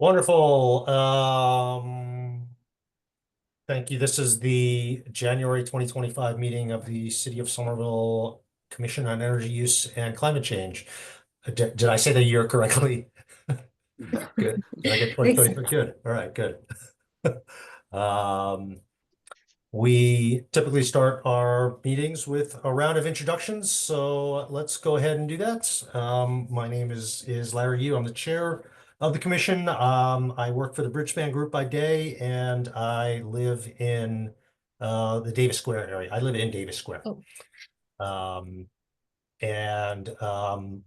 Wonderful. Thank you. This is the January 2025 meeting of the City of Somerville Commission on Energy Use and Climate Change. Did I say the year correctly? Good. Did I get 2025? Good. All right, good. Um, we typically start our meetings with a round of introductions, so let's go ahead and do that. My name is Larry Yu. I'm the chair of the commission. I work for the Bridgespan Group by day, and I live in the Davis Square area. I live in Davis Square. Oh.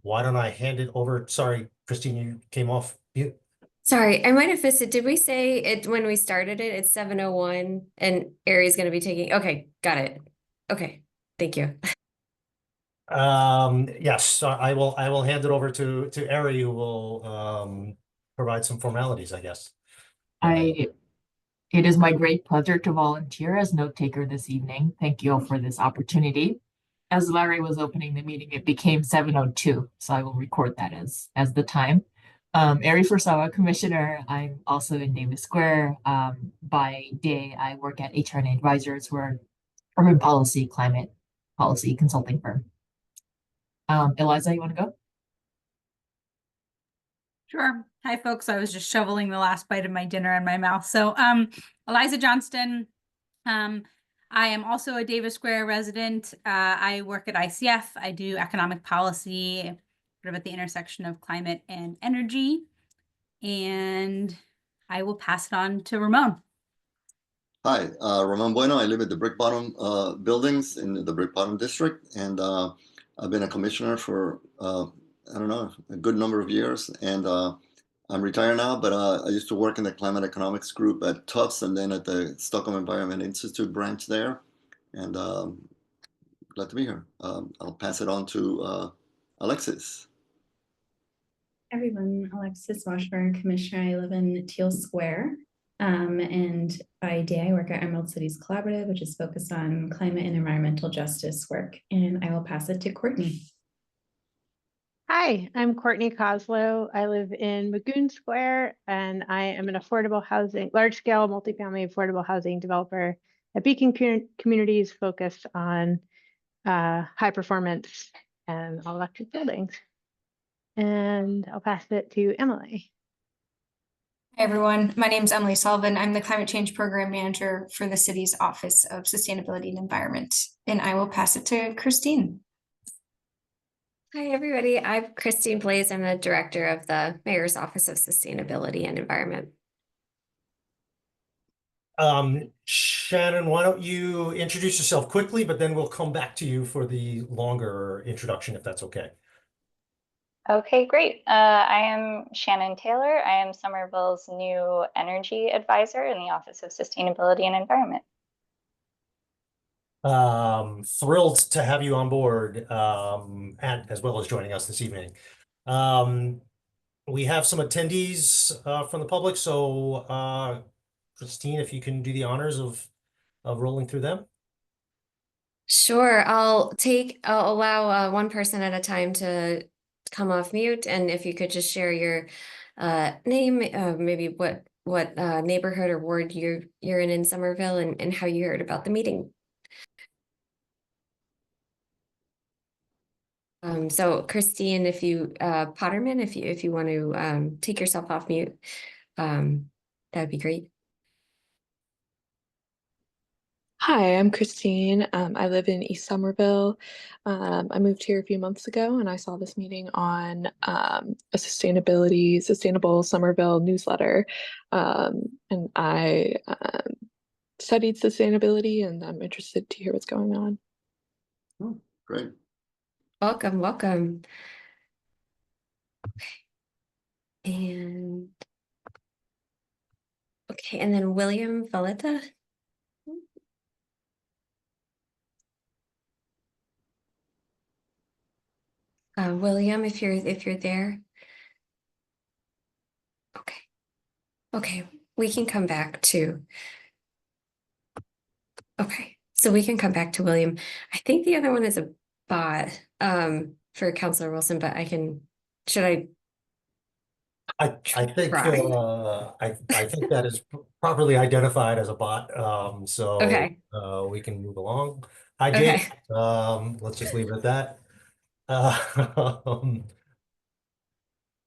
Why don't I hand it over? Sorry, Christine, you came off mute. Sorry, I might have missed it. Did we say it when we started it? It's 7:01 and Ari's going to be taking. Okay, got it. Okay, thank you. Yes, so I will hand it over to Ari, who will provide some formalities, I guess. It is my great pleasure to volunteer as note taker this evening. Thank you all for this opportunity. As Larry was opening the meeting, it became 7:02, so I will record that as the time. Ari Furusawa, Commissioner. I'm also in Davis Square. By day, I work at HRNA Advisors. We're an urban policy, climate policy consulting firm. Eliza, you want to go? Sure. Hi, folks. I was just shoveling the last bite of my dinner in my mouth. So, Eliza Johnston. I am also a Davis Square resident. I work at ICF. I do economic policy, sort of at the intersection of climate and energy. And I will pass it on to Ramon. Hi, Ramon Bueno. I live at the Brick Bottom buildings in the Brick Bottom district, and I've been a commissioner for I don't know, a good number of years, and I'm retired now, but I used to work in the climate economics group at Tufts and then at the Stockholm Environment Institute branch there, and glad to be here. I'll pass it on to Alexis. Everyone, Alexis Washburn, Commissioner. I live in Teal Square, and by day I work at Emerald Cities Collaborative, which is focused on climate and environmental justice work, and I will pass it to Courtney. Hi, I'm Courtney Coslow. I live in Magoon Square, and I am an affordable housing, large-scale multifamily affordable housing developer at Beacon Communities, focused on high performance and electric buildings. And I'll pass it to Emily. Hi, everyone. My name is Emily Sullivan. I'm the Climate Change Program Manager for the city's Office of Sustainability and Environment, and I will pass it to Christine. Hi, everybody. I'm Christine Blaze. I'm the director of the Mayor's Office of Sustainability and Environment. Shannon, why don't you introduce yourself quickly, but then we'll come back to you for the longer introduction, if that's okay. Okay, great. I am Shannon Taylor. I am Somerville's new energy advisor in the Office of Sustainability and Environment. Thrilled to have you on board, and as well as joining us this evening. We have some attendees from the public, so Christine, if you can do the honors of rolling through them. Sure. I'll allow one person at a time to come off mute, and if you could just share your name, maybe what neighborhood or ward you're in Somerville, and how you heard about the meeting. So Christine, if you Potterman, if you want to take yourself off mute, that would be great. Hi, I'm Christine. I live in East Somerville. I moved here a few months ago, and I saw this meeting on a Sustainable Somerville newsletter. And I studied sustainability, and I'm interested to hear what's going on. Oh, great. Welcome, welcome. And okay, and then William Valletta. William, if you're there. Okay, we can come back to. Okay, so we can come back to William. I think the other one is a bot for Councilor Wilson, but should I I think Try. I think that is properly identified as a bot. So Okay. we can move along. Hi, Okay. Jake. Let's just leave it at that.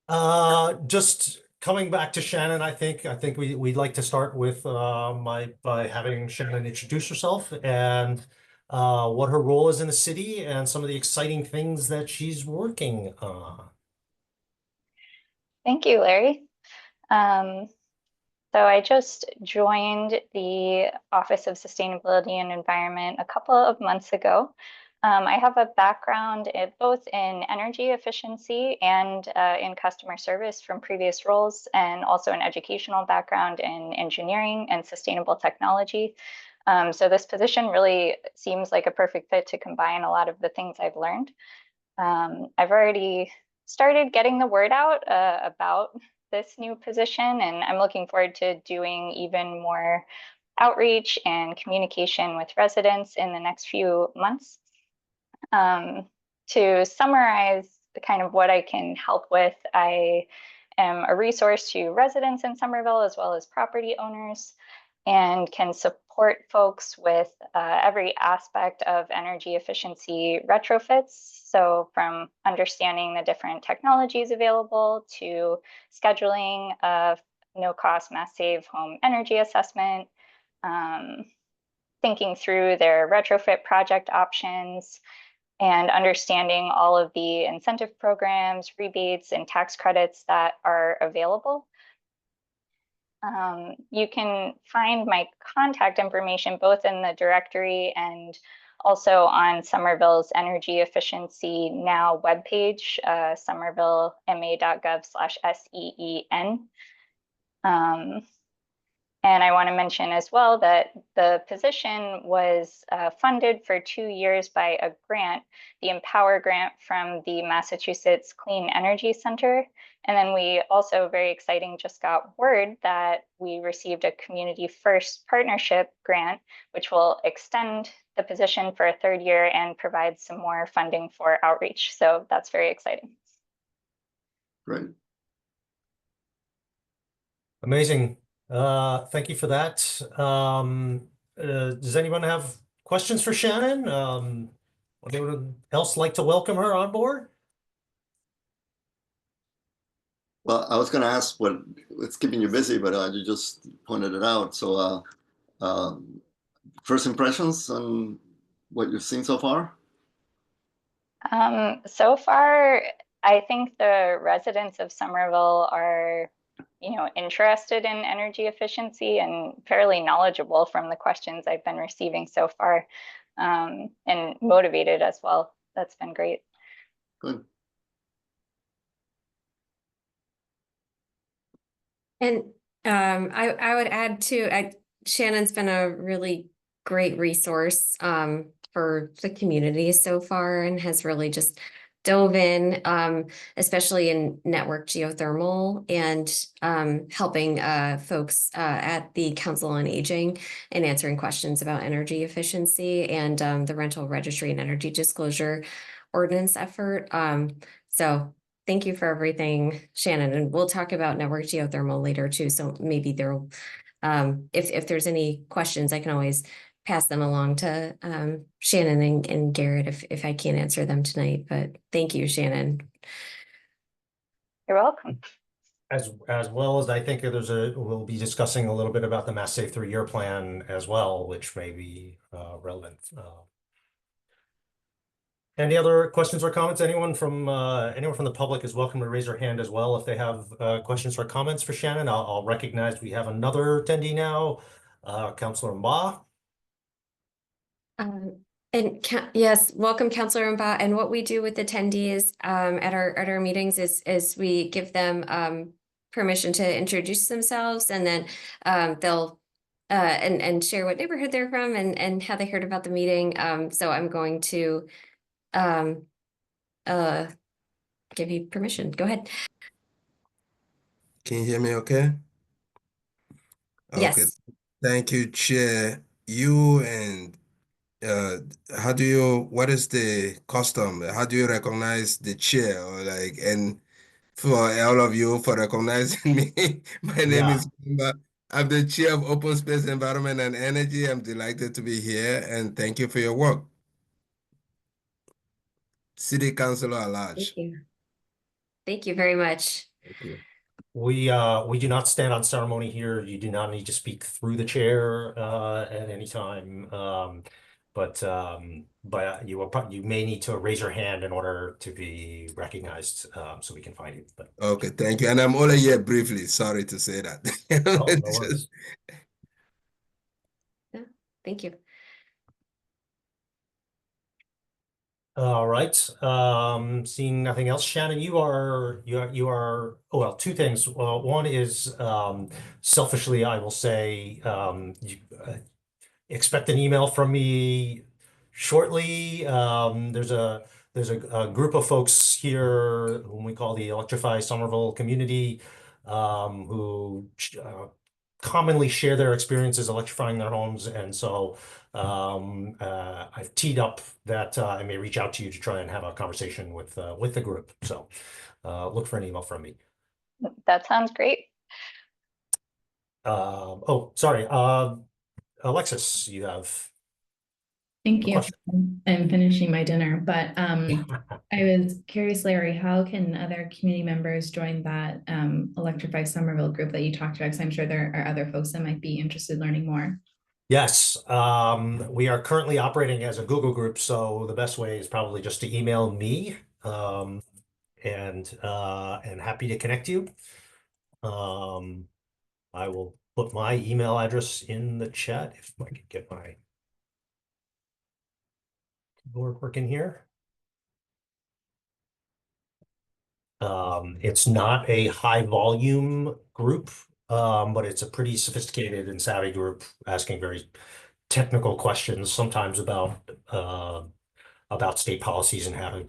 Uh, just coming back to Shannon, I think we'd like to start with by having Shannon introduce herself and what her role is in the city and some of the exciting things that she's working on. Thank you, Larry. So I just joined the Office of Sustainability and Environment a couple of months ago. I have a background both in energy efficiency and in customer service from previous roles, and also an educational background in engineering and sustainable technology. So this position really seems like a perfect fit to combine a lot of the things I've learned. I've already started getting the word out about this new position, and I'm looking forward to doing even more outreach and communication with residents in the next few months. To summarize the kind of what I can help with, I am a resource to residents in Somerville as well as property owners, and can support folks with every aspect of energy efficiency retrofits. So from understanding the different technologies available to scheduling a no-cost mass save home energy assessment, thinking through their retrofit project options, and understanding all of the incentive programs, rebates, and tax credits that are available. You can find my contact information both in the directory and also on Somerville's Energy Efficiency Now webpage, somervillema.gov/SEEN. And I want to mention as well that the position was funded for 2 years by a grant, the Empower grant from the Massachusetts Clean Energy Center. And then we also, very exciting, just got word that we received a Community First Partnership grant, which will extend the position for a 3rd year and provide some more funding for outreach. So that's very exciting. Great. Amazing. Thank you for that. Does anyone have questions for Shannon? Would anyone else like to welcome her on board? Well, I was going to ask what's keeping you busy, but you just pointed it out. So first impressions on what you've seen so far? So far, I think the residents of Somerville are, interested in energy efficiency and fairly knowledgeable from the questions I've been receiving so far, and motivated as well. That's been great. Good. And I would add too, Shannon's been a really great resource for the community so far and has really just dove in, especially in network geothermal and helping folks at the Council on Aging and answering questions about energy efficiency and the rental registry and energy disclosure ordinance effort. So thank you for everything, Shannon. And we'll talk about network geothermal later too. So maybe there'll, if there's any questions, I can always pass them along to Shannon and Garrett if I can't answer them tonight. But thank you, Shannon. You're welcome. As well as I think we'll be discussing a little bit about the Mass Save 3-year plan as well, which may be relevant. Any other questions or comments? Anyone from the public is welcome to raise their hand as well if they have questions or comments for Shannon. I'll recognize we have another attendee now, Councilor Mba. Yes, welcome, Councilor Mba. And what we do with attendees at our meetings is we give them permission to introduce themselves, and then they'll and share what neighborhood they're from and how they heard about the meeting. So I'm going to give you permission. Go ahead. Can you hear me okay? Okay. Yes. Thank you, Chair. You and what is the custom? How do you recognize the chair? And for all of you for recognizing me. My name Yeah. is Kumba. I'm the Chair of Open Space Environment and Energy. I'm delighted to be here and thank you for your work. City Councilor at Thank large. you. Thank you very much. Thank you. We do not stand on ceremony here. You do not need to speak through the chair at any time. But you may need to raise your hand in order to be recognized, so we can find you. But Okay, thank you. And I'm only here briefly. Sorry to say that. oh, no Just- worries. Yeah, thank you. All right. Seeing nothing else, Shannon, you are oh, well, two things. Well, one is selfishly, I will say expect an email from me shortly. There's a group of folks here whom we call the Electrify Somerville community, who commonly share their experiences electrifying their homes, and so I've teed up that I may reach out to you to try and have a conversation with the group. So look for an email from me. That sounds great. Oh, sorry. Alexis, you have Thank a you. question. I'm finishing my dinner, but I was curious, Larry, how can other community members join that Electrify Somerville group that you talked about? Because I'm sure there are other folks that might be interested in learning more. Yes, we are currently operating as a Google group, so the best way is probably just to email me, and happy to connect you. I will put my email address in the chat if I can get my keyboard working here. It's not a high volume group, but it's a pretty sophisticated and savvy group asking very technical questions, sometimes about state policies and how to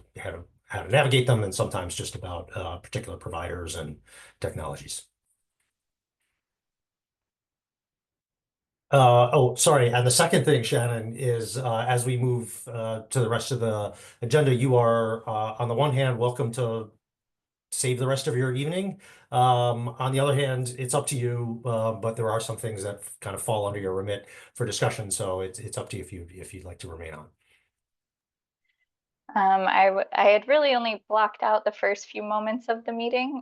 navigate them, and sometimes just about particular providers and technologies. Oh, sorry. And the second thing, Shannon, is as we move to the rest of the agenda, you are on the one hand welcome to save the rest of your evening. On the other hand, it's up to you, but there are some things that kind of fall under your remit for discussion, so it's up to you if you'd like to remain on. I had really only blocked out the first few moments of the meeting.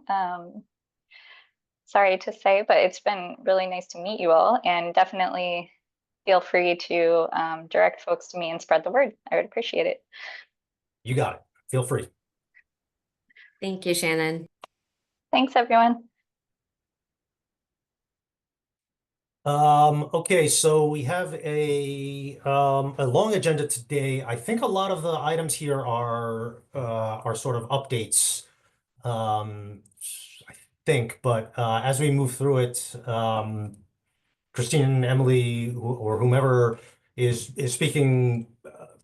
Sorry to say, but it's been really nice to meet you all, and definitely feel free to direct folks to me and spread the word. I would appreciate it. You got it. Feel free. Thank you, Shannon. Thanks, everyone. Okay, so we have a long agenda today. I think a lot of the items here are sort of updates. I think, but as we move through it, Christine and Emily, or whomever is speaking,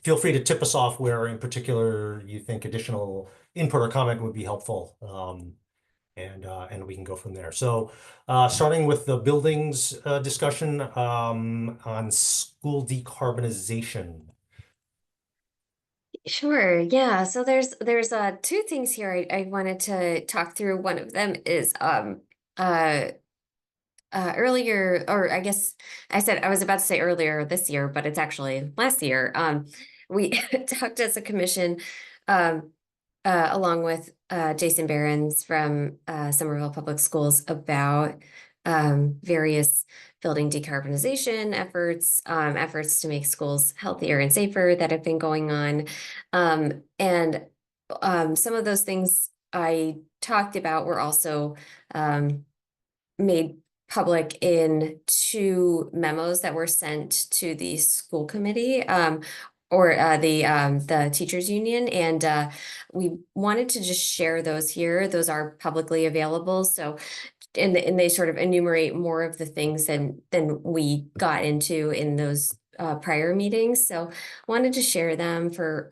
feel free to tip us off where in particular you think additional input or comment would be helpful. And we can go from there. So starting with the buildings discussion on school decarbonization. Sure. Yeah. So there's two things here I wanted to talk through. One of them is earlier, or I guess I was about to say earlier this year, but it's actually last year. We talked as a commission, along with Jason Behrens from Somerville Public Schools about various building decarbonization efforts, efforts to make schools healthier and safer that have been going on. And some of those things I talked about were also made public in two memos that were sent to the school committee, or the teachers union, and we wanted to just share those here. Those are publicly available, so and they sort of enumerate more of the things than we got into in those prior meetings. So wanted to share them for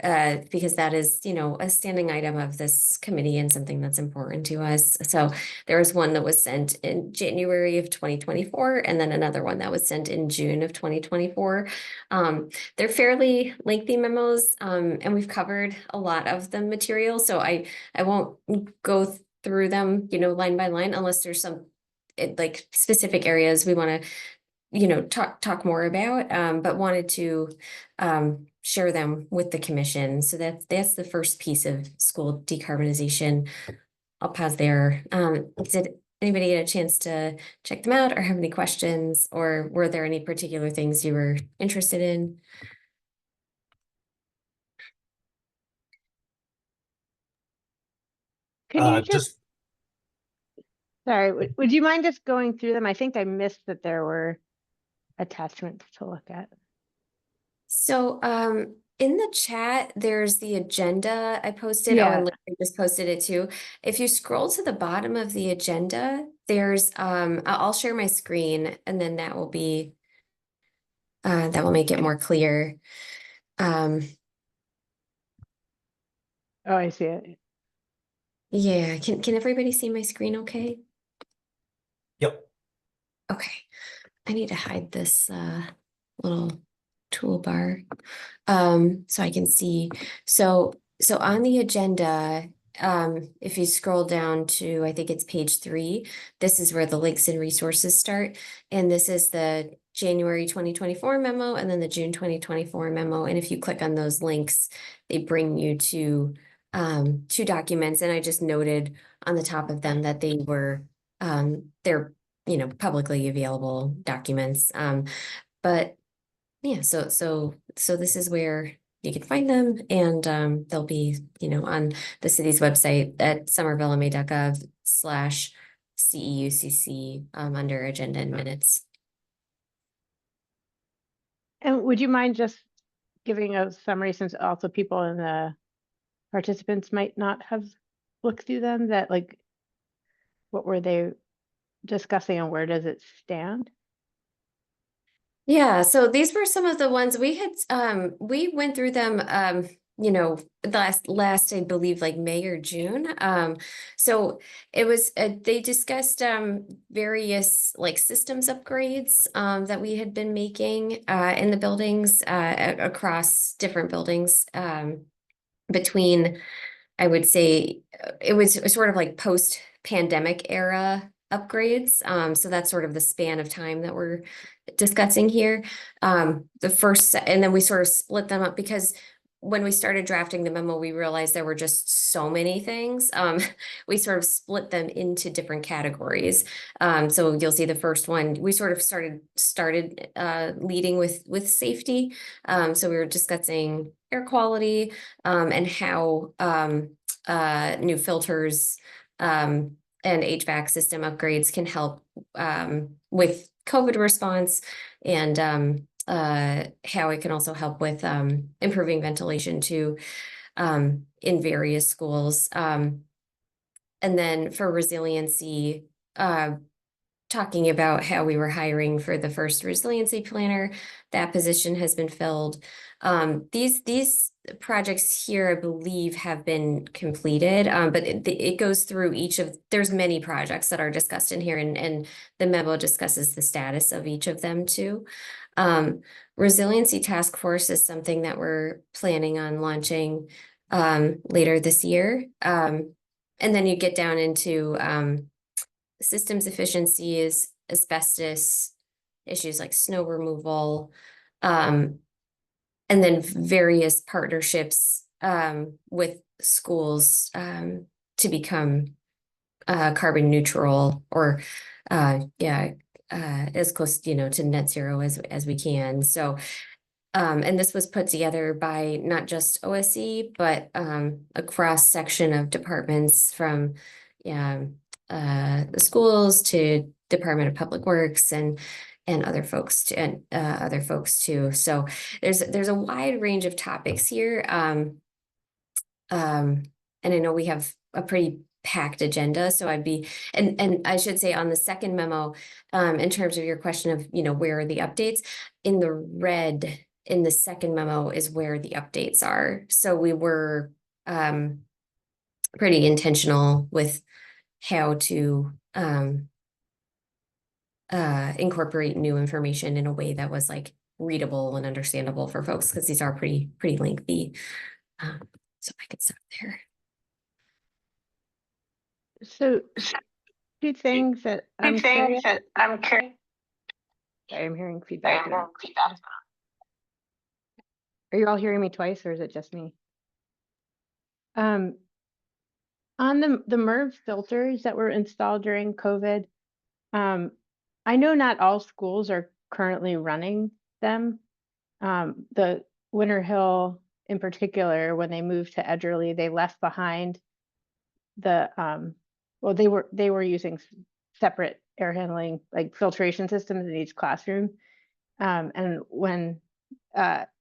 because that is, you know, a standing item of this committee and something that's important to us. So there was one that was sent in January of 2024, and then another one that was sent in June of 2024. They're fairly lengthy memos, and we've covered a lot of the material, so I won't go through them, you know, line by line, unless there's some like specific areas we want to, you know, talk more about, but wanted to share them with the commission. So that's the first piece of school decarbonization. I'll pause there. Did anybody get a chance to check them out or have any questions, or were there any particular things you were interested in? Can you Just sorry, would you mind just going through them? I think I missed that there were attachments to look at. So, in the chat, there's the agenda I posted. Oh, Yeah. and Larry just posted it too. If you scroll to the bottom of the agenda, there's, I'll share my screen and then that will be, that will make it more clear. Oh, I see it. Yeah, can everybody see my screen okay? yep. Okay, I need to hide this, little toolbar, so I can see. So on the agenda, if you scroll down to, I think it's page 3, this is where the links and resources start. And this is the January 2024 memo and then the June 2024 memo. And if you click on those links, they bring you to 2 documents. And I just noted on the top of them that they were, they're, you know, publicly available documents. But yeah, so this is where you can find them, and they'll be, you know, on the city's website at somervillema.gov/CEUCC under agenda and minutes. And would you mind just giving a summary, since also people in the participants might not have looked through them, that like, what were they discussing and where does it stand? Yeah, so these were some of the ones we had, we went through them, you know, last, I believe, like May or June. So it was, they discussed, various like systems upgrades, that we had been making, in the buildings, across different buildings, between, I would say, it was sort of like post-pandemic era upgrades. So that's sort of the span of time that we're discussing here. The first, and then we sort of split them up because when we started drafting the memo, we realized there were just so many things. We sort of split them into different categories. So you'll see the first one, we sort of started leading with safety. So we were discussing air quality, and how new filters and HVAC system upgrades can help with COVID response, and how it can also help with improving ventilation too, in various schools. And then for resiliency, talking about how we were hiring for the first resiliency planner, that position has been filled. These projects here, I believe, have been completed, but it goes through each of, there's many projects that are discussed in here, and the memo discusses the status of each of them too. Resiliency task force is something that we're planning on launching later this year. And then you get down into systems efficiencies, asbestos issues like snow removal, and then various partnerships with schools to become carbon neutral, or as close, you know, to net zero as we can. So and this was put together by not just OSE, but a cross section of departments from the schools to Department of Public Works and other folks too. So there's a wide range of topics here. And I know we have a pretty packed agenda, so I'd be, and I should say on the second memo, in terms of your question of, you know, where are the updates, in the red in the second memo is where the updates are. So we were pretty intentional with how to incorporate new information in a way that was like readable and understandable for folks, because these are pretty lengthy. So I could stop there. So two things that I'm curious. I'm curious. Sorry, I'm hearing feedback. Are you all hearing me twice, or is it just me? On the MERV filters that were installed during COVID, I know not all schools are currently running them. The Winter Hill in particular, when they moved to Edgerly, they left behind the well, they were using separate air handling, like filtration systems in each classroom. And when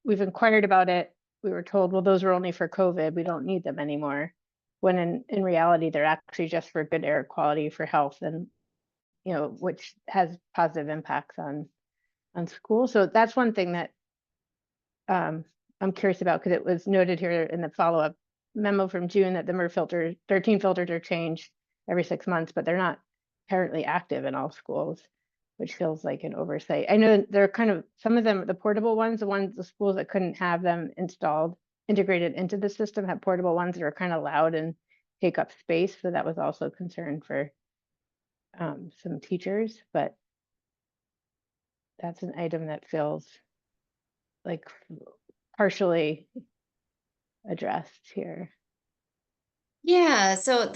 we've inquired about it, we were told, well, those were only for COVID. We don't need them anymore. When in reality, they're actually just for good air quality, for health, and which has positive impacts on school. So that's one thing that I'm curious about, because it was noted here in the follow-up memo from June that the MERV filters, 13 filters are changed every 6 months, but they're not currently active in all schools, which feels like an oversight. I know they're kind of, some of them, the portable ones, the schools that couldn't have them installed, integrated into the system, have portable ones that are kind of loud and take up space. So that was also a concern for some teachers, but that's an item that feels like partially addressed here. Yeah, so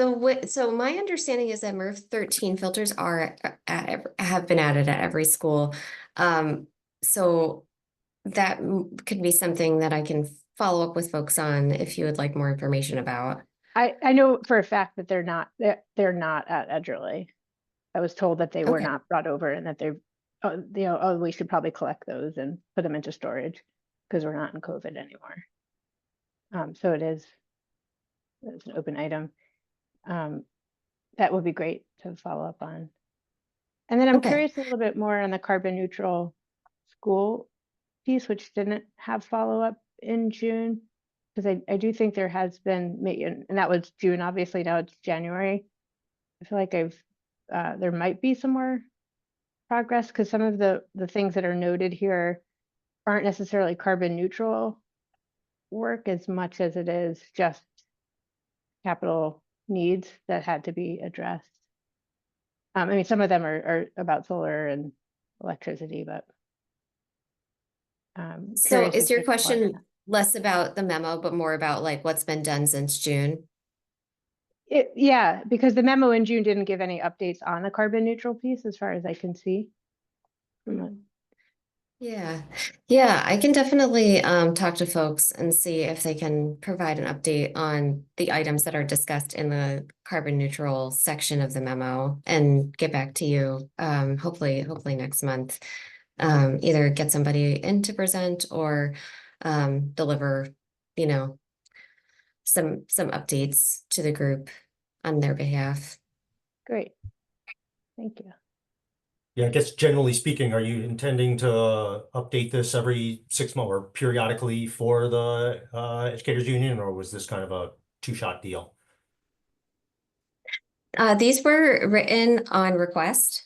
so my understanding is that MERV 13 filters are have been added at every school. So that could be something that I can follow up with folks on if you would like more information about. I know for a fact that they're not at Edgerly. I was told that they were Okay. not brought over, and that we should probably collect those and put them into storage because we're not in COVID anymore. So it's an open item. That would be great to follow up on. And then I'm Okay. curious a little bit more on the carbon neutral school piece, which didn't have follow-up in June, because I do think there has been, and that was June, obviously now it's January. I feel like there might be some more progress, because some of the things that are noted here aren't necessarily carbon neutral work as much as it is just capital needs that had to be addressed. I mean, some of them are about solar and electricity, but So curious is if your there's more. question less about the memo, but more about like what's been done since June? Yeah, because the memo in June didn't give any updates on the carbon neutral piece, as far as I can see. Yeah, yeah, I can definitely talk to folks and see if they can provide an update on the items that are discussed in the carbon neutral section of the memo and get back to you, hopefully next month. Either get somebody in to present or deliver, some updates to the group on their behalf. Great. Thank you. Yeah, I guess generally speaking, are you intending to update this every 6 months or periodically for the Educators Union, or was this kind of a two-shot deal? These were written on request.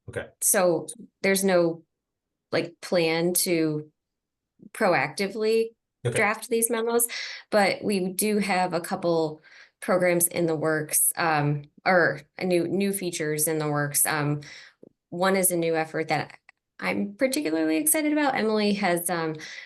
Okay. So there's no like plan to proactively draft these memos, but we do have a couple programs in the works, or new features in the works. One is a new effort that I'm particularly excited about. Emily has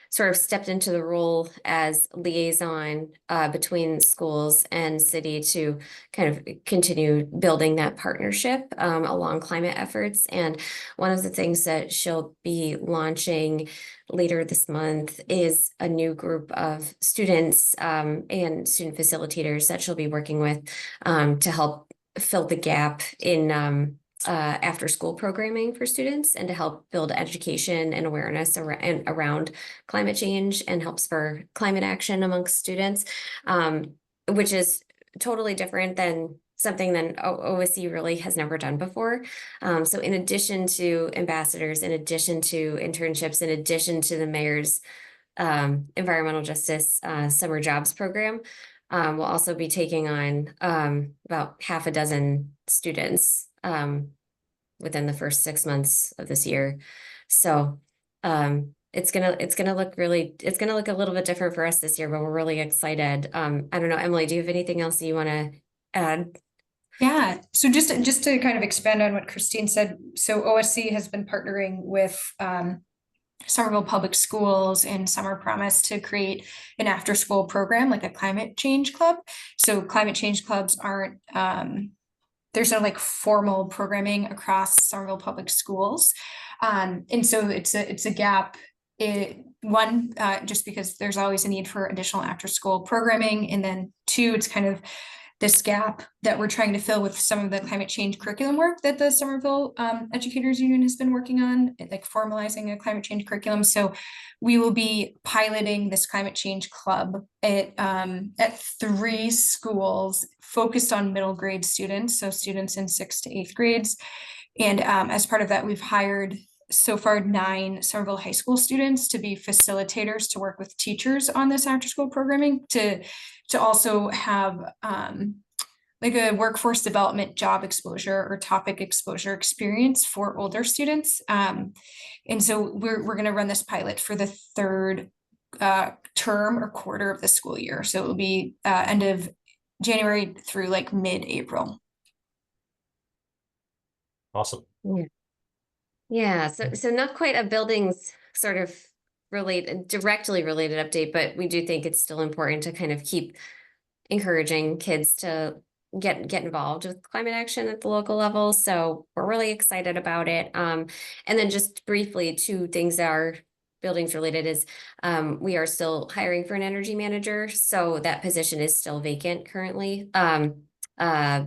sort of stepped into the role as liaison between schools and city to kind of continue building that partnership along climate efforts. And one of the things that she'll be launching later this month is a new group of students and student facilitators that she'll be working with to help fill the gap in after school programming for students and to help build education and awareness around climate change and help spur climate action amongst students, which is totally different than something that OSC really has never done before. So in addition to ambassadors, in addition to internships, in addition to the mayor's environmental justice summer jobs program, we'll also be taking on about half a dozen students within the first 6 months of this year. So it's gonna look a little bit different for us this year, but we're really excited. I don't know, Emily, do you have anything else you want to add? Yeah, so just to kind of expand on what Christine said, so OSC has been partnering with Somerville Public Schools and Summer Promise to create an after-school program, like a climate change club. So climate change clubs aren't there's no like formal programming across Somerville Public Schools. And so it's a gap. Just because there's always a need for additional after-school programming, and then two, it's kind of this gap that we're trying to fill with some of the climate change curriculum work that the Somerville Educators Union has been working on, like formalizing a climate change curriculum. So we will be piloting this climate change club at 3 schools focused on middle grade students, so students in 6th to 8th grades. And as part of that, we've hired so far 9 Somerville high school students to be facilitators to work with teachers on this after school programming, to also have like a workforce development job exposure or topic exposure experience for older students. And so we're going to run this pilot for the 3rd term or quarter of the school year. So it will be end of January through like mid-April. Awesome. Yeah, so not quite a buildings sort of directly related update, but we do think it's still important to kind of keep encouraging kids to get involved with climate action at the local level. So we're really excited about it. And then just briefly, 2 things that are buildings related is we are still hiring for an energy manager. So that position is still vacant currently. But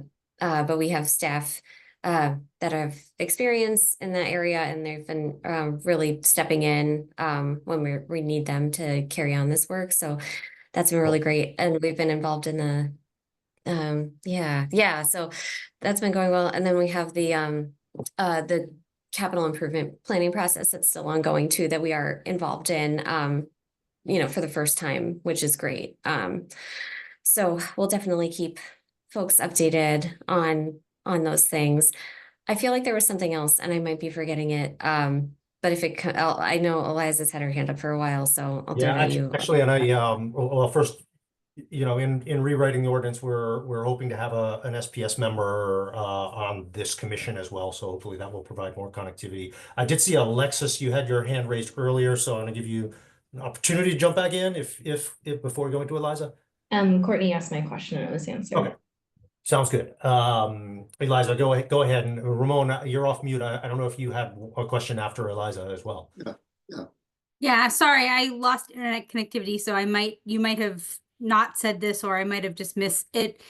we have staff that have experience in that area, and they've been really stepping in when we need them to carry on this work. So that's been really great. And we've been involved in the so that's been going well. And then we have the capital improvement planning process that's still ongoing too, that we are involved in for the first time, which is great. So we'll definitely keep folks updated on those things. I feel like there was something else and I might be forgetting it. But I know Eliza's had her hand up for a while, so I'll throw it at you. Actually, and well, first, in rewriting the ordinance, we're hoping to have an SPS member on this commission as well. So hopefully that will provide more connectivity. I did see Alexis, you had your hand raised earlier, so I'm going to give you an opportunity to jump back in if before going to Eliza. Courtney asked my question and it was answered. Okay. Sounds good. Eliza, go ahead. And Ramon, you're off mute. I don't know if you had a question after Eliza as well. Yeah, sorry, I lost internet connectivity, so you might have not said this, or I might have just missed it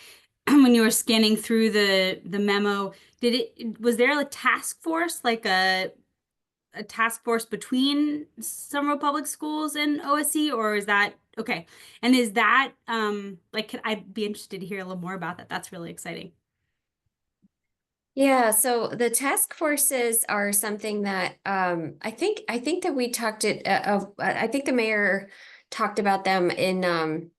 when you were scanning through the memo. Was there a task force, like a task force between Somerville Public Schools and OSC, or is that okay? And is that I'd be interested to hear a little more about that. That's really exciting. Yeah, so the task forces are something that I think that we talked I think the mayor talked about them in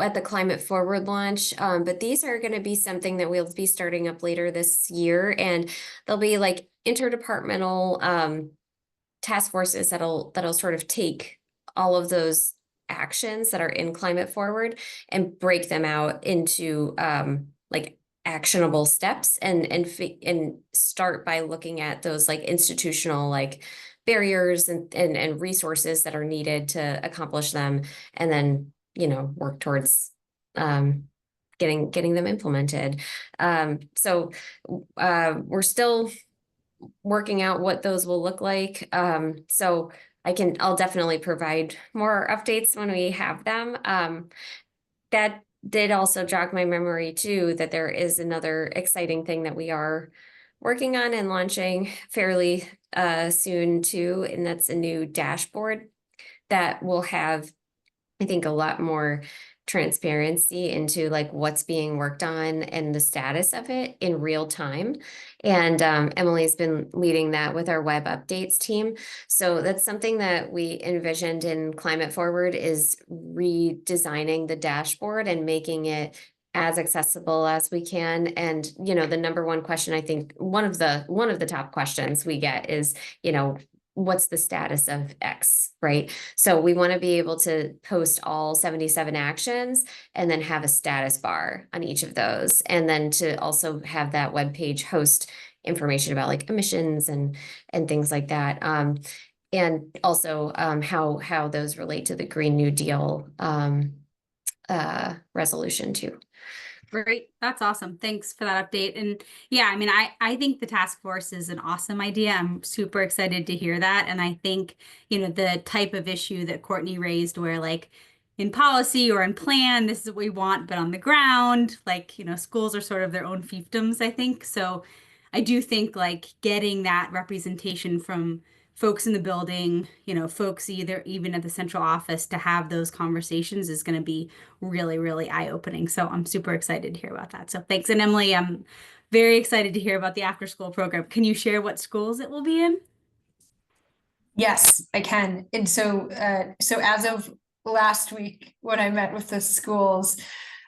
at the Climate Forward launch, but these are going to be something that we'll be starting up later this year, and they'll be like interdepartmental task forces that'll sort of take all of those actions that are in Climate Forward and break them out into like actionable steps and start by looking at those like institutional like barriers and resources that are needed to accomplish them, and then work towards getting them implemented. So we're still working out what those will look like. So I'll definitely provide more updates when we have them. That did also jog my memory too, that there is another exciting thing that we are working on and launching fairly soon too, and that's a new dashboard that will have, I think, a lot more transparency into like what's being worked on and the status of it in real time. And Emily's been leading that with our web updates team. So that's something that we envisioned in Climate Forward, is redesigning the dashboard and making it as accessible as we can. And the number one question, I think one of the top questions we get is, what's the status of X, right? So we want to be able to post all 77 actions and then have a status bar on each of those. And then to also have that web page host information about like emissions and things like that. And also how those relate to the Green New Deal resolution too. Great. That's awesome. Thanks for that update. And yeah, I mean, I think the task force is an awesome idea. I'm super excited to hear that. And I think, you know, the type of issue that Courtney raised where like in policy or in plan, this is what we want, but on the ground, like, you know, schools are sort of their own fiefdoms, I think. So I do think like getting that representation from folks in the building, you know, folks either even at the central office to have those conversations is going to be really, really eye-opening. So I'm super excited to hear about that. So thanks. And Emily, I'm very excited to hear about the after-school program. Can you share what schools it will be in? Yes, I can. And so as of last week, when I met with the schools,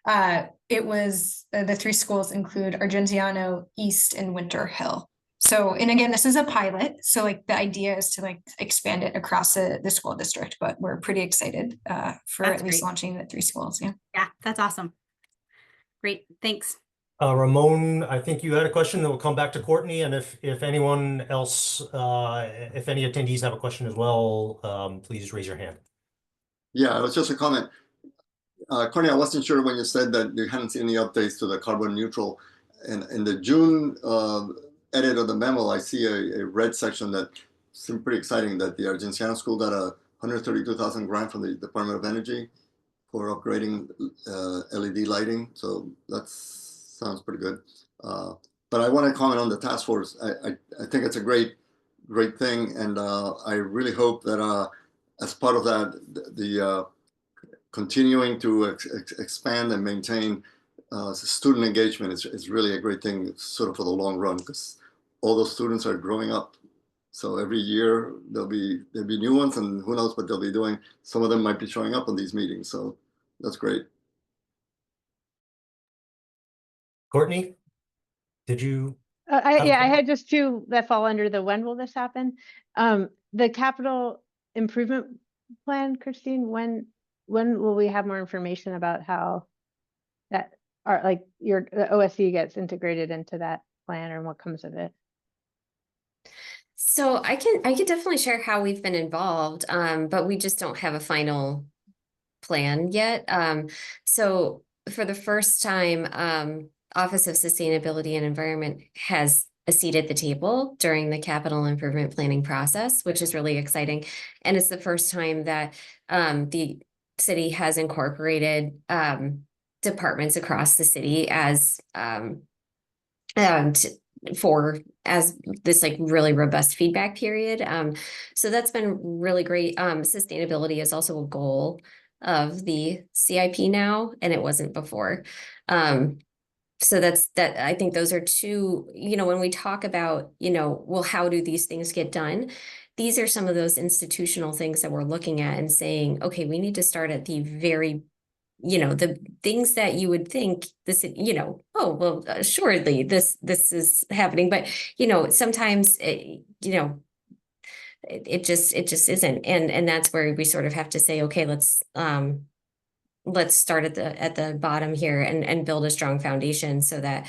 it was the 3 schools include Argenziano, East, and Winter Hill. So, and again, this is a pilot. So like the idea is to like expand it across the school district, but we're pretty excited for That's at least great. launching the 3 schools. Yeah. Yeah, that's awesome. Great. Thanks. Ramon, I think you had a question that will come back to Courtney, and if anyone else, if any attendees have a question as well, please raise your hand. Yeah, it was just a comment. Courtney, I wasn't sure when you said that you hadn't seen any updates to the carbon neutral. And in the June edit of the memo, I see a red section that seemed pretty exciting, that the Argenziano School got a $132,000 grant from the Department of Energy for upgrading LED lighting. So that sounds pretty good. But I want to comment on the task force. I think it's a great thing. And I really hope that as part of that, the continuing to expand and maintain student engagement is really a great thing, sort of for the long run, because all those students are growing up. So every year there'll be new ones, and who knows what they'll be doing. Some of them might be showing up on these meetings, so that's great. Courtney, did you? Yeah, I had just 2 that fall under the when will this happen? The capital improvement plan, Christine, when will we have more information about how that are like the OSC gets integrated into that plan and what comes of it? So I can definitely share how we've been involved, but we just don't have a final plan yet. So for the first time, Office of Sustainability and Environment has a seat at the table during the capital improvement planning process, which is really exciting. And it's the first time that the city has incorporated departments across the city as as this like really robust feedback period. So that's been really great. Sustainability is also a goal of the CIP now, and it wasn't before. So that I think those are 2, you know, when we talk about, you know, well, how do these things get done? These are some of those institutional things that we're looking at and saying, okay, we need to start at the very, you know, the things that you would think this, you know, oh, well, assuredly this is happening, but, you know, sometimes, you know, it just isn't. And that's where we sort of have to say, okay, let's start at the bottom here and build a strong foundation so that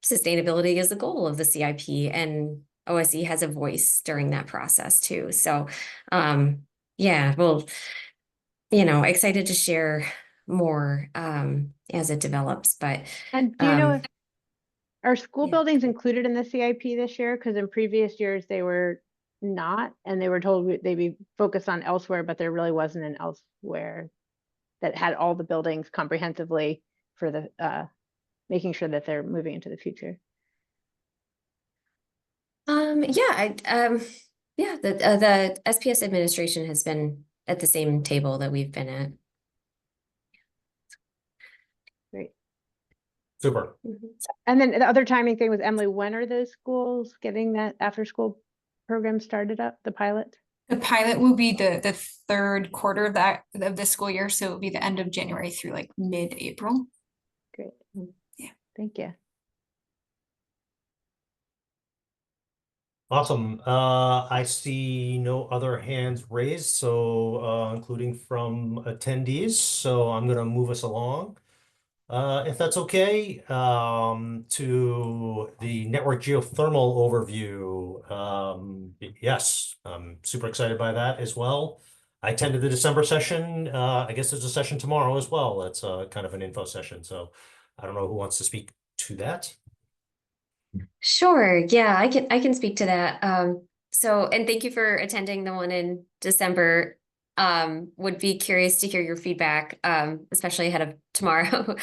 sustainability is the goal of the CIP and OSE has a voice during that process too. So, yeah, well, you know, excited to share more as it develops. But And do you know if are school yeah. buildings included in the CIP this year? Because in previous years they were not, and they were told they'd be focused on elsewhere, but there really wasn't an elsewhere that had all the buildings comprehensively for the making sure that they're moving into the future. Yeah, the SPS administration has been at the same table that we've been at. Great. Super. And then the other timing thing was, Emily, when are those schools getting that after school program started up, the pilot? The pilot will be the 3rd quarter of this school year, so it will be the end of January through like mid-April. Great. Yeah. Thank you. Awesome. I see no other hands raised, so including from attendees. So I'm going to move us along, if that's okay, to the network geothermal overview. Yes, I'm super excited by that as well. I attended the December session. I guess there's a session tomorrow as well. It's kind of an info session. So I don't know who wants to speak to that. Sure. Yeah, I can speak to that. So and thank you for attending the one in December. Would be curious to hear your feedback, especially ahead of tomorrow.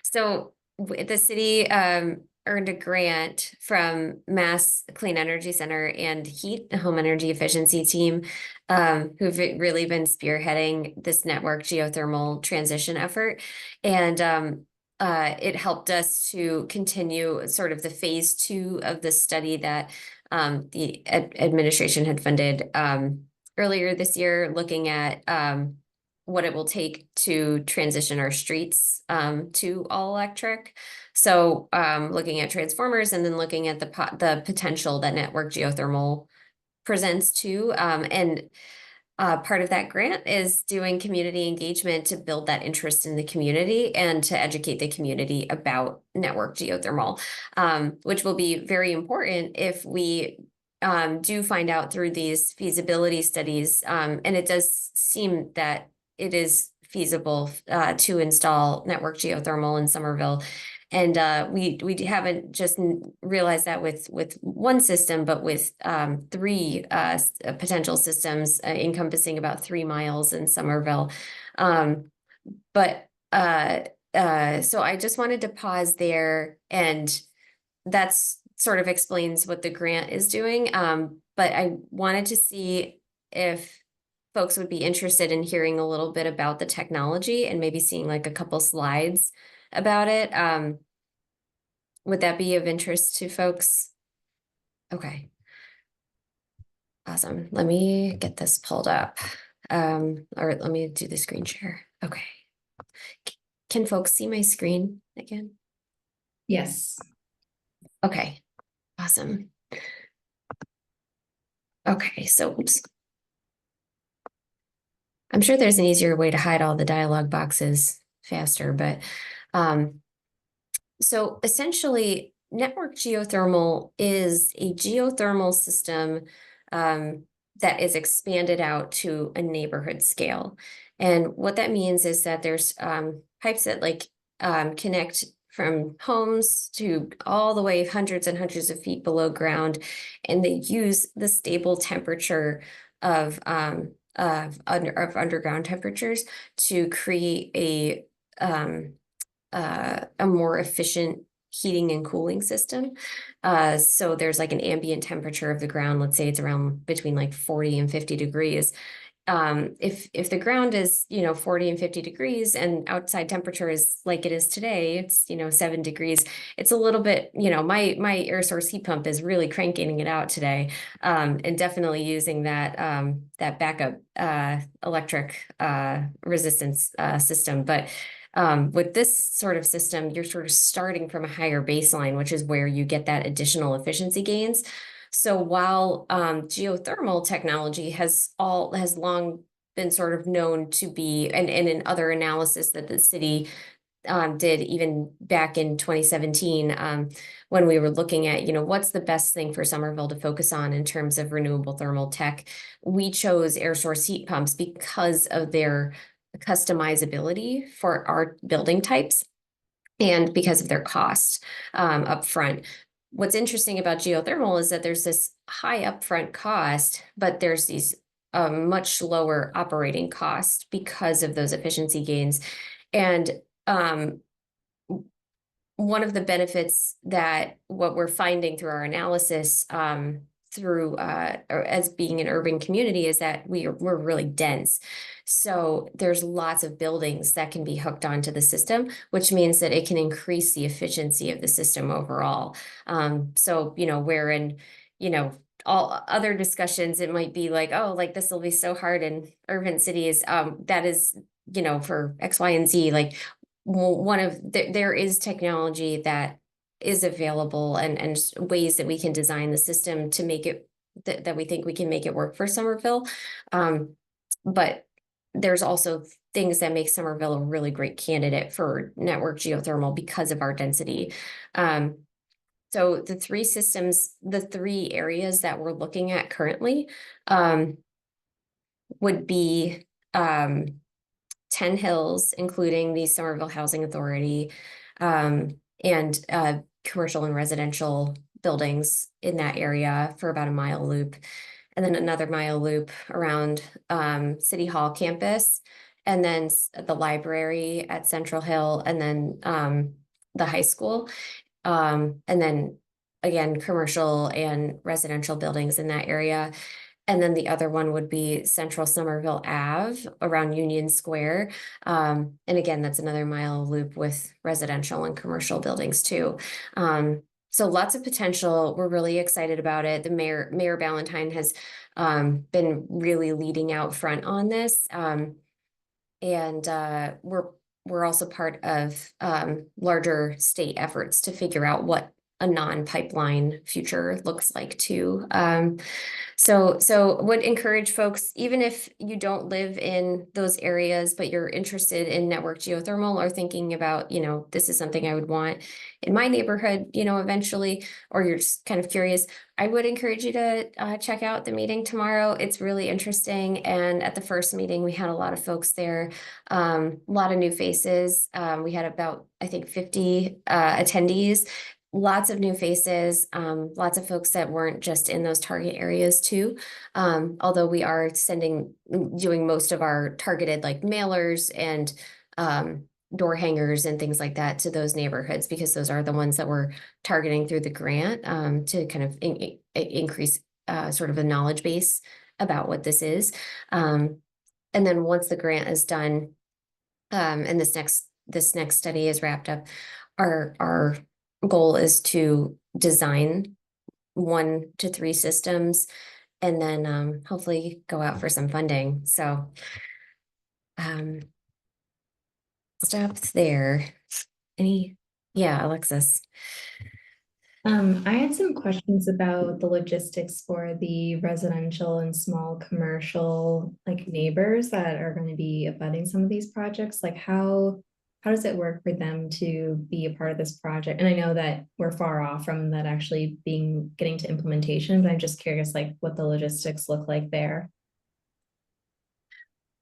So the city earned a grant from Mass Clean Energy Center and Heat, a home energy efficiency team, who've really been spearheading this network geothermal transition effort. And it helped us to continue sort of the phase 2 of the study that the administration had funded earlier this year, looking at what it will take to transition our streets to all electric. So looking at transformers and then looking at the potential that network geothermal presents too. And part of that grant is doing community engagement to build that interest in the community and to educate the community about network geothermal, which will be very important if we do find out through these feasibility studies. And it does seem that it is feasible to install network geothermal in Somerville. And we haven't just realized that with one system, but with three potential systems encompassing about 3 miles in Somerville. But so I just wanted to pause there, and that's sort of explains what the grant is doing. But I wanted to see if folks would be interested in hearing a little bit about the technology and maybe seeing like a couple slides about it. Would that be of interest to folks? Okay. Awesome. Let me get this pulled up. Or let me do the screen share. Okay. Can folks see my screen again? Yes. Okay. Awesome. Okay, so oops. I'm sure there's an easier way to hide all the dialog boxes faster, but so essentially, network geothermal is a geothermal system that is expanded out to a neighborhood scale. And what that means is that there's pipes that connect from homes to all the way hundreds and hundreds of feet below ground, and they use the stable temperature of underground temperatures to create a more efficient heating and cooling system. So there's like an ambient temperature of the ground. Let's say it's around between like 40 and 50 degrees. If the ground is 40 and 50 degrees and outside temperature is like it is today, it's 7 degrees, it's a little bit, my air source heat pump is really cranking it out today, and definitely using that backup electric resistance system. But with this sort of system, you're sort of starting from a higher baseline, which is where you get that additional efficiency gains. So while geothermal technology has long been sort of known to be, and in other analysis that the city did even back in 2017, when we were looking at, what's the best thing for Somerville to focus on in terms of renewable thermal tech, we chose air source heat pumps because of their customizability for our building types and because of their cost up front. What's interesting about geothermal is that there's this high upfront cost, but there's these much lower operating costs because of those efficiency gains. And one of the benefits that what we're finding through our analysis through or as being an urban community is that we're really dense. So there's lots of buildings that can be hooked onto the system, which means that it can increase the efficiency of the system overall. So, where in, all other discussions, it might be like, oh, like this will be so hard in urban cities. That is, for X, Y, and Z, like there is technology that is available and ways that we can design the system to make it that we think we can make it work for Somerville. But there's also things that make Somerville a really great candidate for network geothermal because of our density. So the three systems, the three areas that we're looking at currently would be 10 Hills, including the Somerville Housing Authority, and commercial and residential buildings in that area for about a mile loop, and then another mile loop around City Hall campus, and then the library at Central Hill, and then the high school, and then again, commercial and residential buildings in that area. And then the other one would be Central Somerville Ave around Union Square. And again, that's another mile loop with residential and commercial buildings too. So lots of potential. We're really excited about it. The Mayor Ballantyne has been really leading out front on this. And we're also part of larger state efforts to figure out what a non-pipeline future looks like too. So would encourage folks, even if you don't live in those areas, but you're interested in network geothermal or thinking about, this is something I would want in my neighborhood, eventually, or you're just kind of curious, I would encourage you to check out the meeting tomorrow. It's really interesting. And at the first meeting, we had a lot of folks there, a lot of new faces. We had about, I think, 50 attendees. Lots of new faces, lots of folks that weren't just in those target areas too. Although we are doing most of our targeted like mailers and door hangers and things like that to those neighborhoods, because those are the ones that we're targeting through the grant to kind of increase sort of a knowledge base about what this is. And then once the grant is done, and this next study is wrapped up, our goal is to design 1 to 3 systems and then hopefully go out for some funding. So stop there. Alexis. I had some questions about the logistics for the residential and small commercial neighbors that are going to be abutting some of these projects. Like how does it work for them to be a part of this project? And I know that we're far off from that actually getting to implementation, but I'm just curious what the logistics look like there.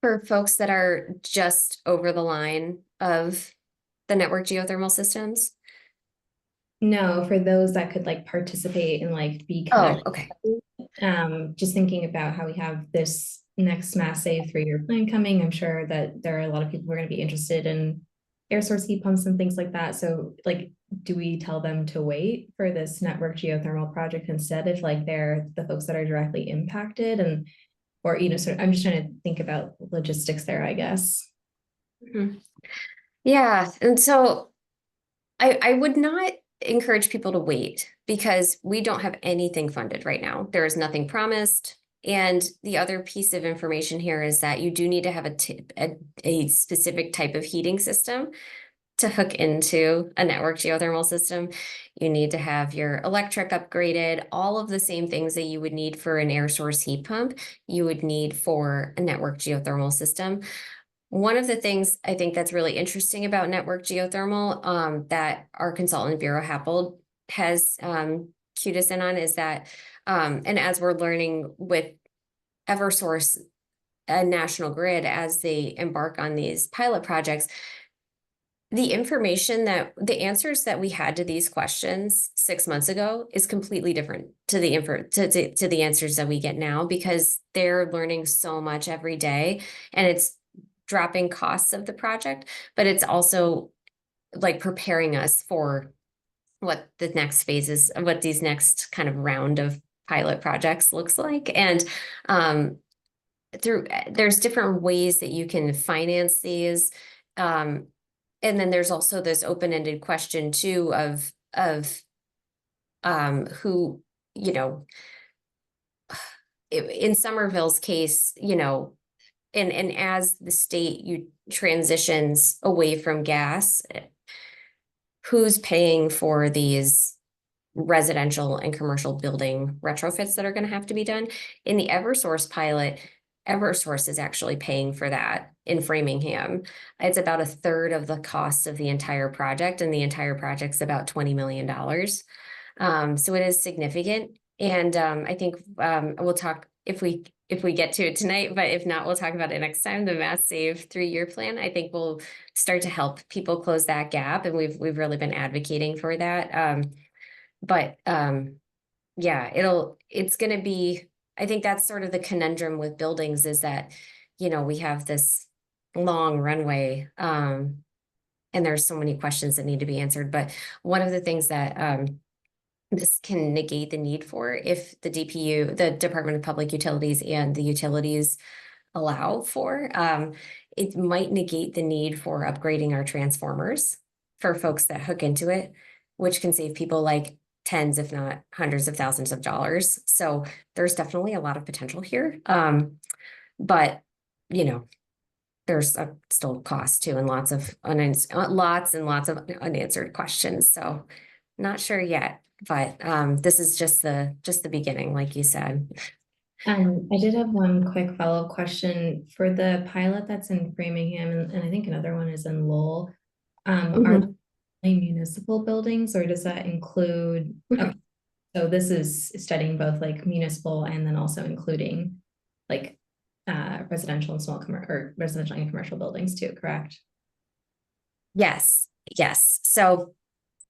For folks that are just over the line of the network geothermal systems? No, for those that could participate and be Oh, connected. okay. Just thinking about how we have this next Mass Save 3-year plan coming, I'm sure that there are a lot of people who are going to be interested in air source heat pumps and things like that. So do we tell them to wait for this network geothermal project instead if they're the folks that are directly impacted? And or sort of, I'm just trying to think about logistics there, I guess. Mm-hmm. Yeah, and so I would not encourage people to wait because we don't have anything funded right now. There is nothing promised. And the other piece of information here is that you do need to have a specific type of heating system to hook into a network geothermal system. You need to have your electric upgraded, all of the same things that you would need for an air source heat pump, you would need for a network geothermal system. One of the things I think that's really interesting about network geothermal that our consultant Vera Happold has cued us in on is that, and as we're learning with Eversource and National Grid as they embark on these pilot projects, the answers that we had to these questions 6 months ago is completely different to the answers that we get now, because they're learning so much every day, and it's dropping costs of the project, but it's also preparing us for what the next phases, what these next kind of round of pilot projects looks like. And there's different ways that you can finance these. And then there's also this open-ended question too of who, in Somerville's case, and as the state transitions away from gas, who's paying for these residential and commercial building retrofits that are going to have to be done. In the Eversource pilot, Eversource is actually paying for that in Framingham. It's about a third of the cost of the entire project, and the entire project's about $20 million. So it is significant. And I think we'll talk if we get to it tonight, but if not, we'll talk about it next time. The Mass Save 3-year plan, I think, will start to help people close that gap, and we've really been advocating for that. But yeah, it's going to be, I think that's sort of the conundrum with buildings, is that, you know, we have this long runway, and there's so many questions that need to be answered. But one of the things that this can negate the need for, if the DPU, the Department of Public Utilities, and the utilities allow for, it might negate the need for upgrading our transformers for folks that hook into it, which can save people like tens, if not hundreds of thousands of dollars. So there's definitely a lot of potential here. But, you know, there's still cost too, and lots and lots of unanswered questions. So not sure yet, but this is just the beginning, like you said. I did have one quick follow-up question for the pilot that's in Framingham, and I think another one is in Lowell. Are they municipal buildings, or does that include? Okay, so this is studying both like municipal and then also including like residential and small or residential and commercial buildings too, correct? Yes. So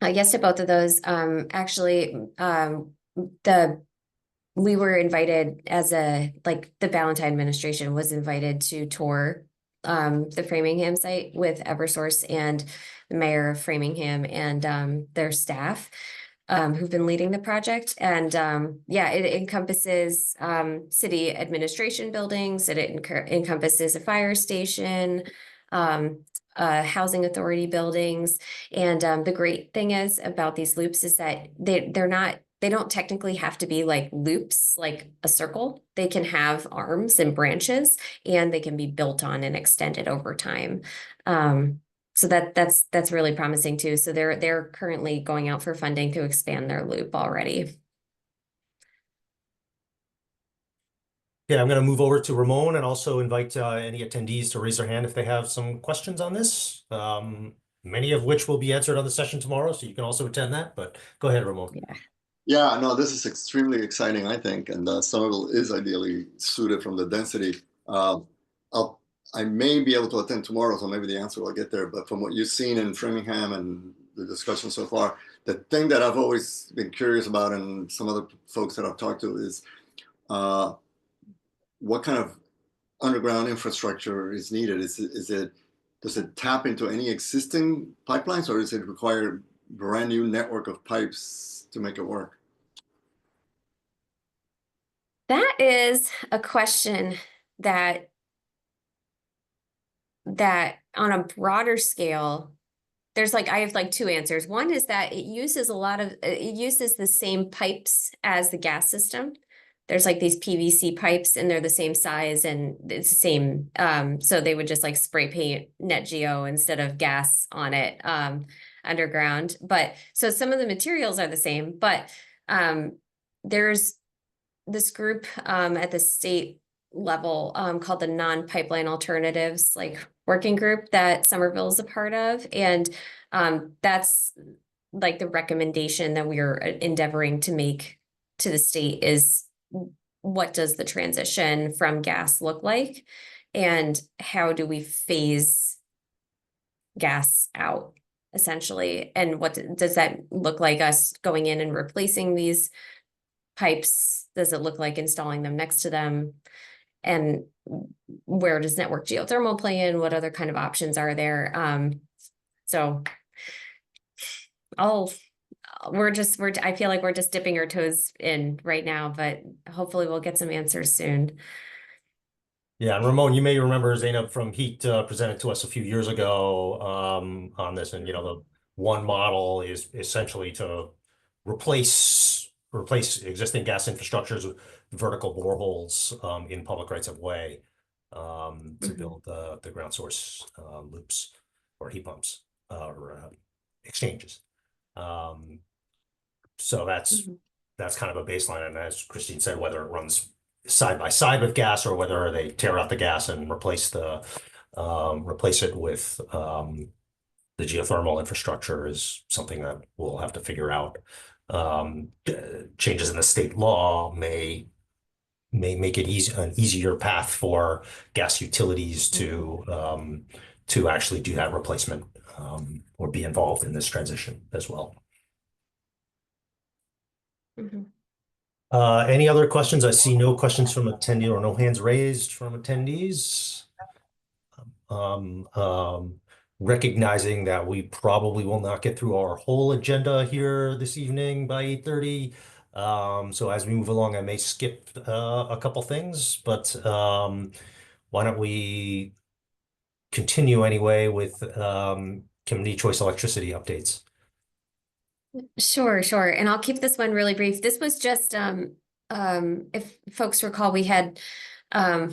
yes to both of those. Actually, we were invited as the Ballantyne administration was invited to tour the Framingham site with Eversource and the mayor of Framingham and their staff who've been leading the project. And yeah, it encompasses city administration buildings. It encompasses a fire station, housing authority buildings. And the great thing is about these loops is that they don't technically have to be like loops, like a circle. They can have arms and branches, and they can be built on and extended over time. So that's really promising too. So they're currently going out for funding to expand their loop already. Yeah, I'm going to move over to Ramon and also invite any attendees to raise their hand if they have some questions on this. Many of which will be answered on the session tomorrow, so you can also attend that. But go ahead, Ramon. Yeah, no, this is extremely exciting, I think, and Somerville is ideally suited from the density. I may be able to attend tomorrow, so maybe the answer will get there. But from what you've seen in Framingham and the discussion so far, the thing that I've always been curious about, and some other folks that I've talked to, is what kind of underground infrastructure is needed? Does it tap into any existing pipelines, or does it require a brand new network of pipes to make it work? That is a question that on a broader scale, I have like two answers. One is that it uses the same pipes as the gas system. There's like these PVC pipes, and they're the same size, and it's the same. So they would just like spray paint Net Geo instead of gas on it underground. But so some of the materials are the same, but there's this group at the state level called the Non-Pipeline Alternatives working group that Somerville is a part of. And that's like the recommendation that we are endeavoring to make to the state is, what does the transition from gas look like? And how do we phase gas out, essentially? And what does that look like, us going in and replacing these pipes? Does it look like installing them next to them? And where does network geothermal play in? What other kind of options are there? So I feel like we're just dipping our toes in right now, but hopefully we'll get some answers soon. Yeah, and Ramon, you may remember Zainab from Heat presented to us a few years ago on this, and the one model is essentially to replace existing gas infrastructures with vertical boreholes in public rights of way to build the ground source loops or heat pumps or exchanges. So that's kind of a baseline. And as Christine said, whether it runs side by side with gas or whether they tear out the gas and replace it with the geothermal infrastructure is something that we'll have to figure out. Changes in the state law may make it an easier path for gas utilities to actually do that replacement or be involved in this transition as well. Any other questions? I see no questions from attendees or no hands raised from attendees. Recognizing that we probably will not get through our whole agenda here this evening by 8:30. So as we move along, I may skip a couple things, but why don't we continue anyway with community choice electricity updates? Sure. And I'll keep this one really brief. This was just, if folks recall, we had a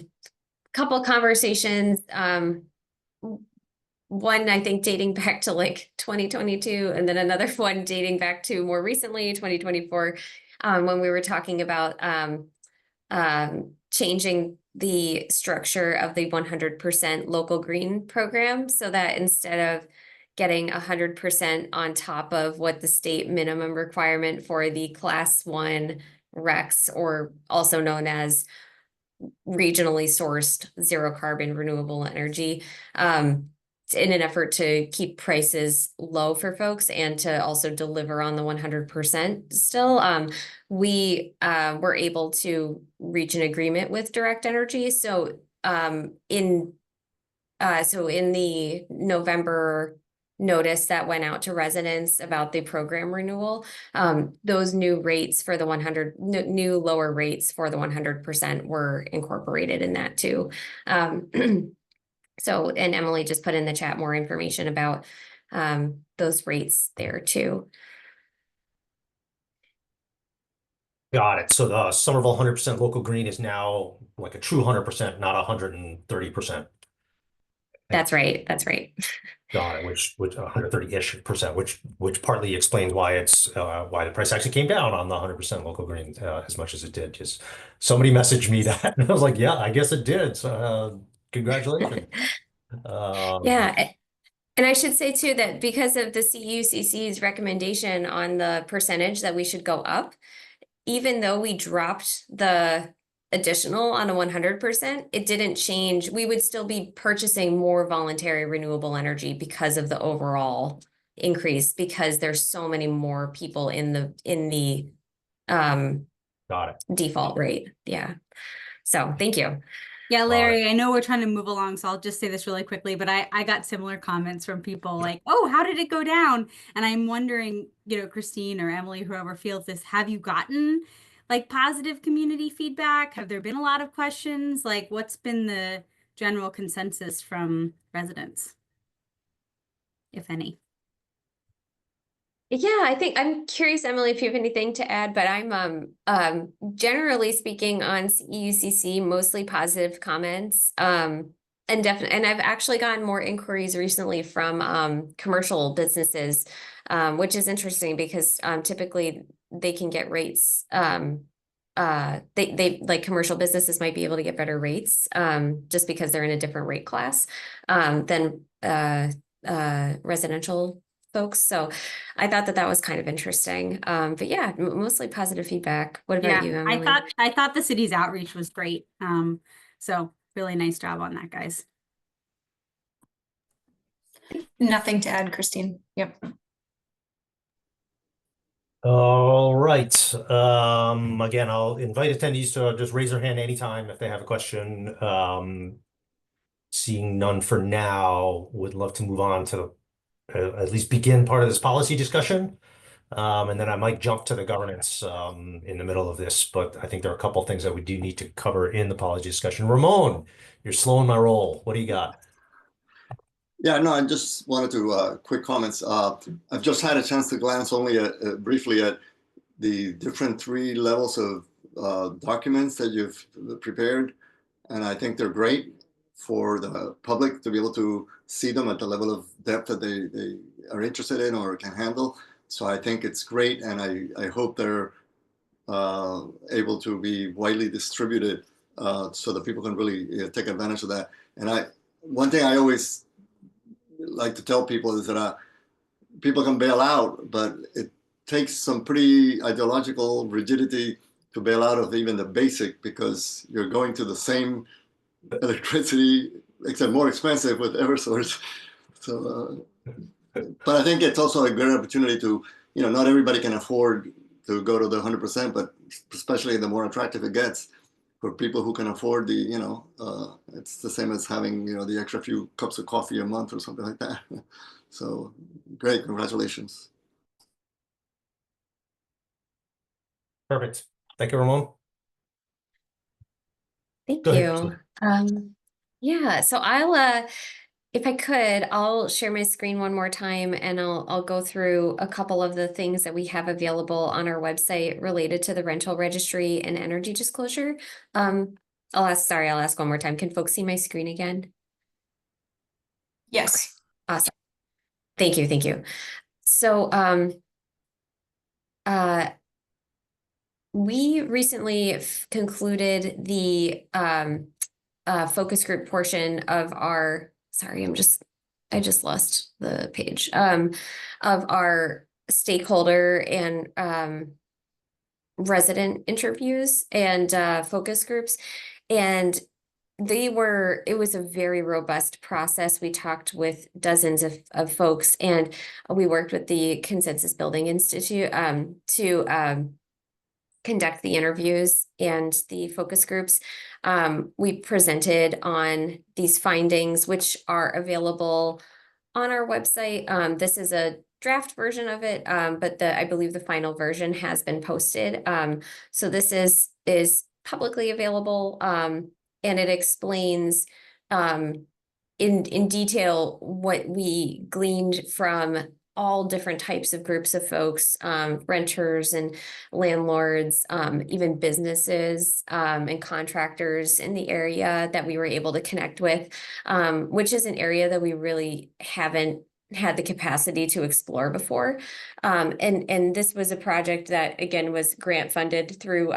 couple of conversations, one, I think, dating back to like 2022, and then another one dating back to more recently, 2024, when we were talking about changing the structure of the 100% local green program so that instead of getting 100% on top of what the state minimum requirement for the class 1 RECs, or also known as regionally sourced zero carbon renewable energy, in an effort to keep prices low for folks and to also deliver on the 100% still, we were able to reach an agreement with Direct Energy. So in the November notice that went out to residents about the program renewal, those new rates for the new lower rates for the 100% were incorporated in that too. So, and Emily just put in the chat more information about those rates there too. Got it. So the Somerville 100% local green is now like a true 100%, not 130%. That's right. Got it. Which 130-ish%, which partly explains why why the price actually came down on the 100% local green as much as it did. Just somebody messaged me that, and I was like, yeah, I guess it did. So congratulations. Yeah. And I should say too that because of the CUCC's recommendation on the percentage that we should go up, even though we dropped the additional on a 100%, it didn't change. We would still be purchasing more voluntary renewable energy because of the overall increase, because there's so many more people in the Got it. default rate. Yeah. So thank you. Yeah, Larry, I know we're trying to move along, so I'll just say this really quickly, but I got similar comments from people like, oh, how did it go down? And I'm wondering, Christine or Emily, whoever feels this, have you gotten like positive community feedback? Have there been a lot of questions? Like, what's been the general consensus from residents, if any? Yeah, I think I'm curious, Emily, if you have anything to add, but I'm generally speaking on CUCC, mostly positive comments. And I've actually gotten more inquiries recently from commercial businesses, which is interesting because typically they can get rates. They like commercial businesses might be able to get better rates just because they're in a different rate class than residential folks. So I thought that was kind of interesting. But yeah, mostly positive feedback. What about you, Emily? I thought the city's outreach was great. So really nice job on that, guys. Nothing to add, Christine. Yep. All right. Again, I'll invite attendees to just raise their hand anytime if they have a question. Seeing none for now, would love to move on to at least begin part of this policy discussion. And then I might jump to the governance in the middle of this, but I think there are a couple of things that we do need to cover in the policy discussion. Ramon, you're slowing my roll. What do you got? Yeah, no, I just wanted to quick comments. I've just had a chance to glance only briefly at the different 3 levels of documents that you've prepared, and I think they're great for the public to be able to see them at the level of depth that they are interested in or can handle. So I think it's great, and I hope they're able to be widely distributed so that people can really take advantage of that. And one thing I always like to tell people is that people can bail out, but it takes some pretty ideological rigidity to bail out of even the basic, because you're going to the same electricity, except more expensive with Eversource. So, but I think it's also a great opportunity to, not everybody can afford to go to the 100%, but especially the more attractive it gets for people who can afford it's the same as having, the extra few cups of coffee a month or something like that. So great, congratulations. Perfect. Thank you, Ramon. Thank Go ahead, you. Christine. Yeah, so if I could, I'll share my screen one more time and I'll go through a couple of the things that we have available on our website related to the rental registry and energy disclosure. I'll ask one more time. Can folks see my screen again? Yes. Awesome. Thank you. So, we recently concluded the focus group portion of our, sorry, I just lost the page, of our stakeholder and resident interviews and focus groups. And it was a very robust process. We talked with dozens of folks, and we worked with the Consensus Building Institute to conduct the interviews and the focus groups. We presented on these findings, which are available on our website. This is a draft version of it, but I believe the final version has been posted. So this is publicly available, and it explains in detail what we gleaned from all different types of groups of folks, renters and landlords, even businesses and contractors in the area that we were able to connect with, which is an area that we really haven't had the capacity to explore before. And this was a project that, again, was grant funded through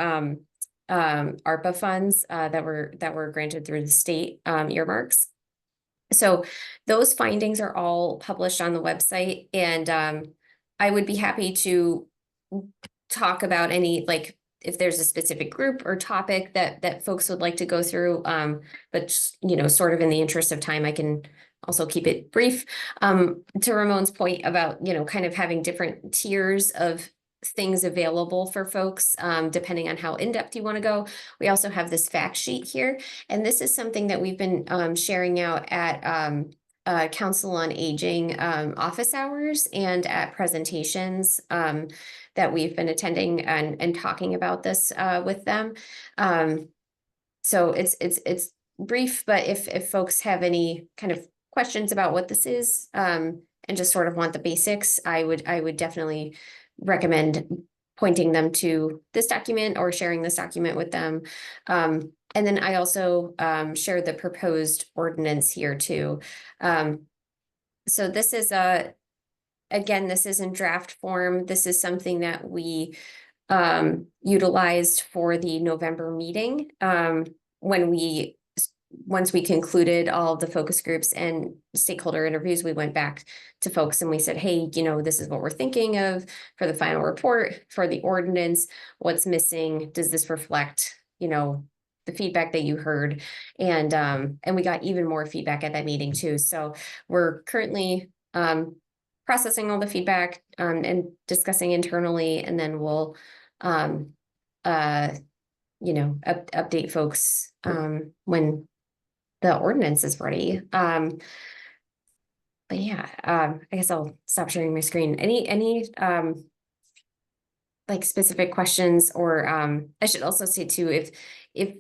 ARPA funds that were granted through the state earmarks. So those findings are all published on the website, and I would be happy to talk about any, like, if there's a specific group or topic that folks would like to go through, but sort of in the interest of time, I can also keep it brief. To Ramon's point about, kind of having different tiers of things available for folks, depending on how in-depth you want to go. We also have this fact sheet here, and this is something that we've been sharing out at Council on Aging office hours and at presentations that we've been attending and talking about this with them. So it's brief, but if folks have any kind of questions about what this is and just sort of want the basics, I would definitely recommend pointing them to this document or sharing this document with them. And then I also share the proposed ordinance here too. So this is again, this is in draft form. This is something that we utilized for the November meeting once we concluded all of the focus groups and stakeholder interviews. We went back to folks and we said, hey, this is what we're thinking of for the final report for the ordinance. What's missing? Does this reflect, the feedback that you heard? And we got even more feedback at that meeting too. So we're currently processing all the feedback and discussing internally, and then we'll update folks when the ordinance is ready. But yeah, I guess I'll stop sharing my screen. Any like specific questions, or I should also say too, if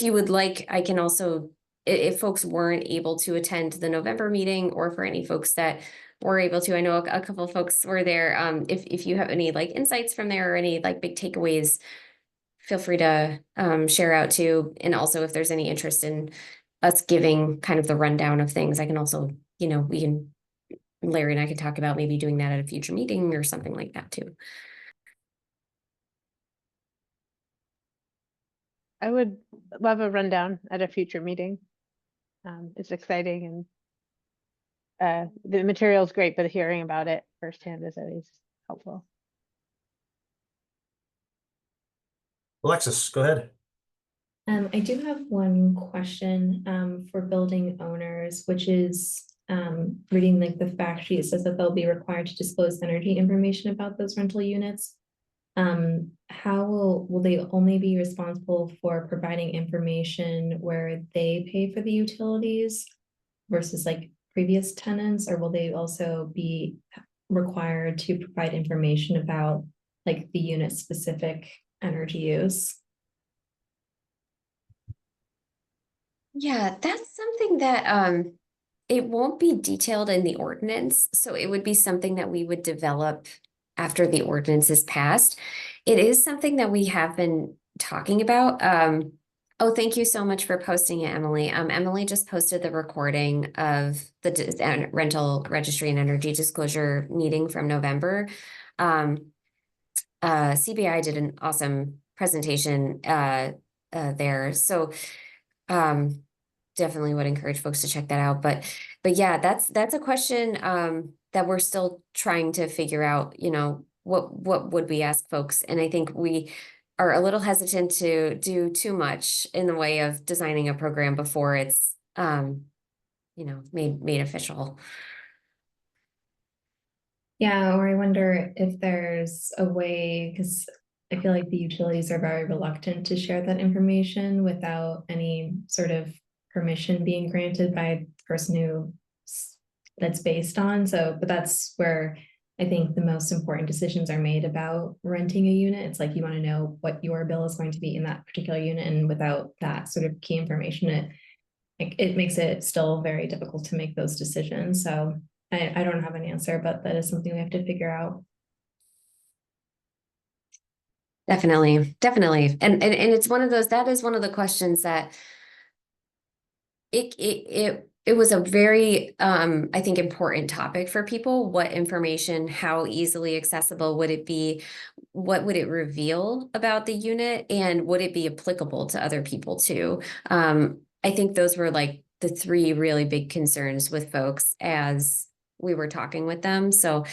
you would like, I can also, if folks weren't able to attend the November meeting, or for any folks that were able to, I know a couple of folks were there. If you have any like insights from there or any like big takeaways, feel free to share out too. And also if there's any interest in us giving kind of the rundown of things. I can also, Larry and I could talk about maybe doing that at a future meeting or something like that too. I would love a rundown at a future meeting. It's exciting, and the material is great, but hearing about it firsthand is always helpful. Alexis, go ahead. I do have one question for building owners, which is reading like the fact sheet. It says that they'll be required to disclose energy information about those rental units. How will they only be responsible for providing information where they pay for the utilities versus like previous tenants, or will they also be required to provide information about like the unit specific energy use? Yeah, that's something that it won't be detailed in the ordinance, so it would be something that we would develop after the ordinance is passed. It is something that we have been talking about. Oh, thank you so much for posting it, Emily. Emily just posted the recording of the rental registry and energy disclosure meeting from November. CBI did an awesome presentation there, so definitely would encourage folks to check that out. But yeah, that's a question that we're still trying to figure out, what would we ask folks? And I think we are a little hesitant to do too much in the way of designing a program before it's made official. Yeah, or I wonder if there's a way, because I feel like the utilities are very reluctant to share that information without any sort of permission being granted by the person who that's based on. So, but that's where I think the most important decisions are made about renting a unit. It's like you want to know what your bill is going to be in that particular unit, and without that sort of key information, it makes it still very difficult to make those decisions. So I don't have an answer, but that is something we have to figure out. Definitely. And it's one of those, that is one of the questions that it was a very I think important topic for people. What information, how easily accessible would it be? What would it reveal about the unit, and would it be applicable to other people too? I think those were like the three really big concerns with folks as we were talking with them. So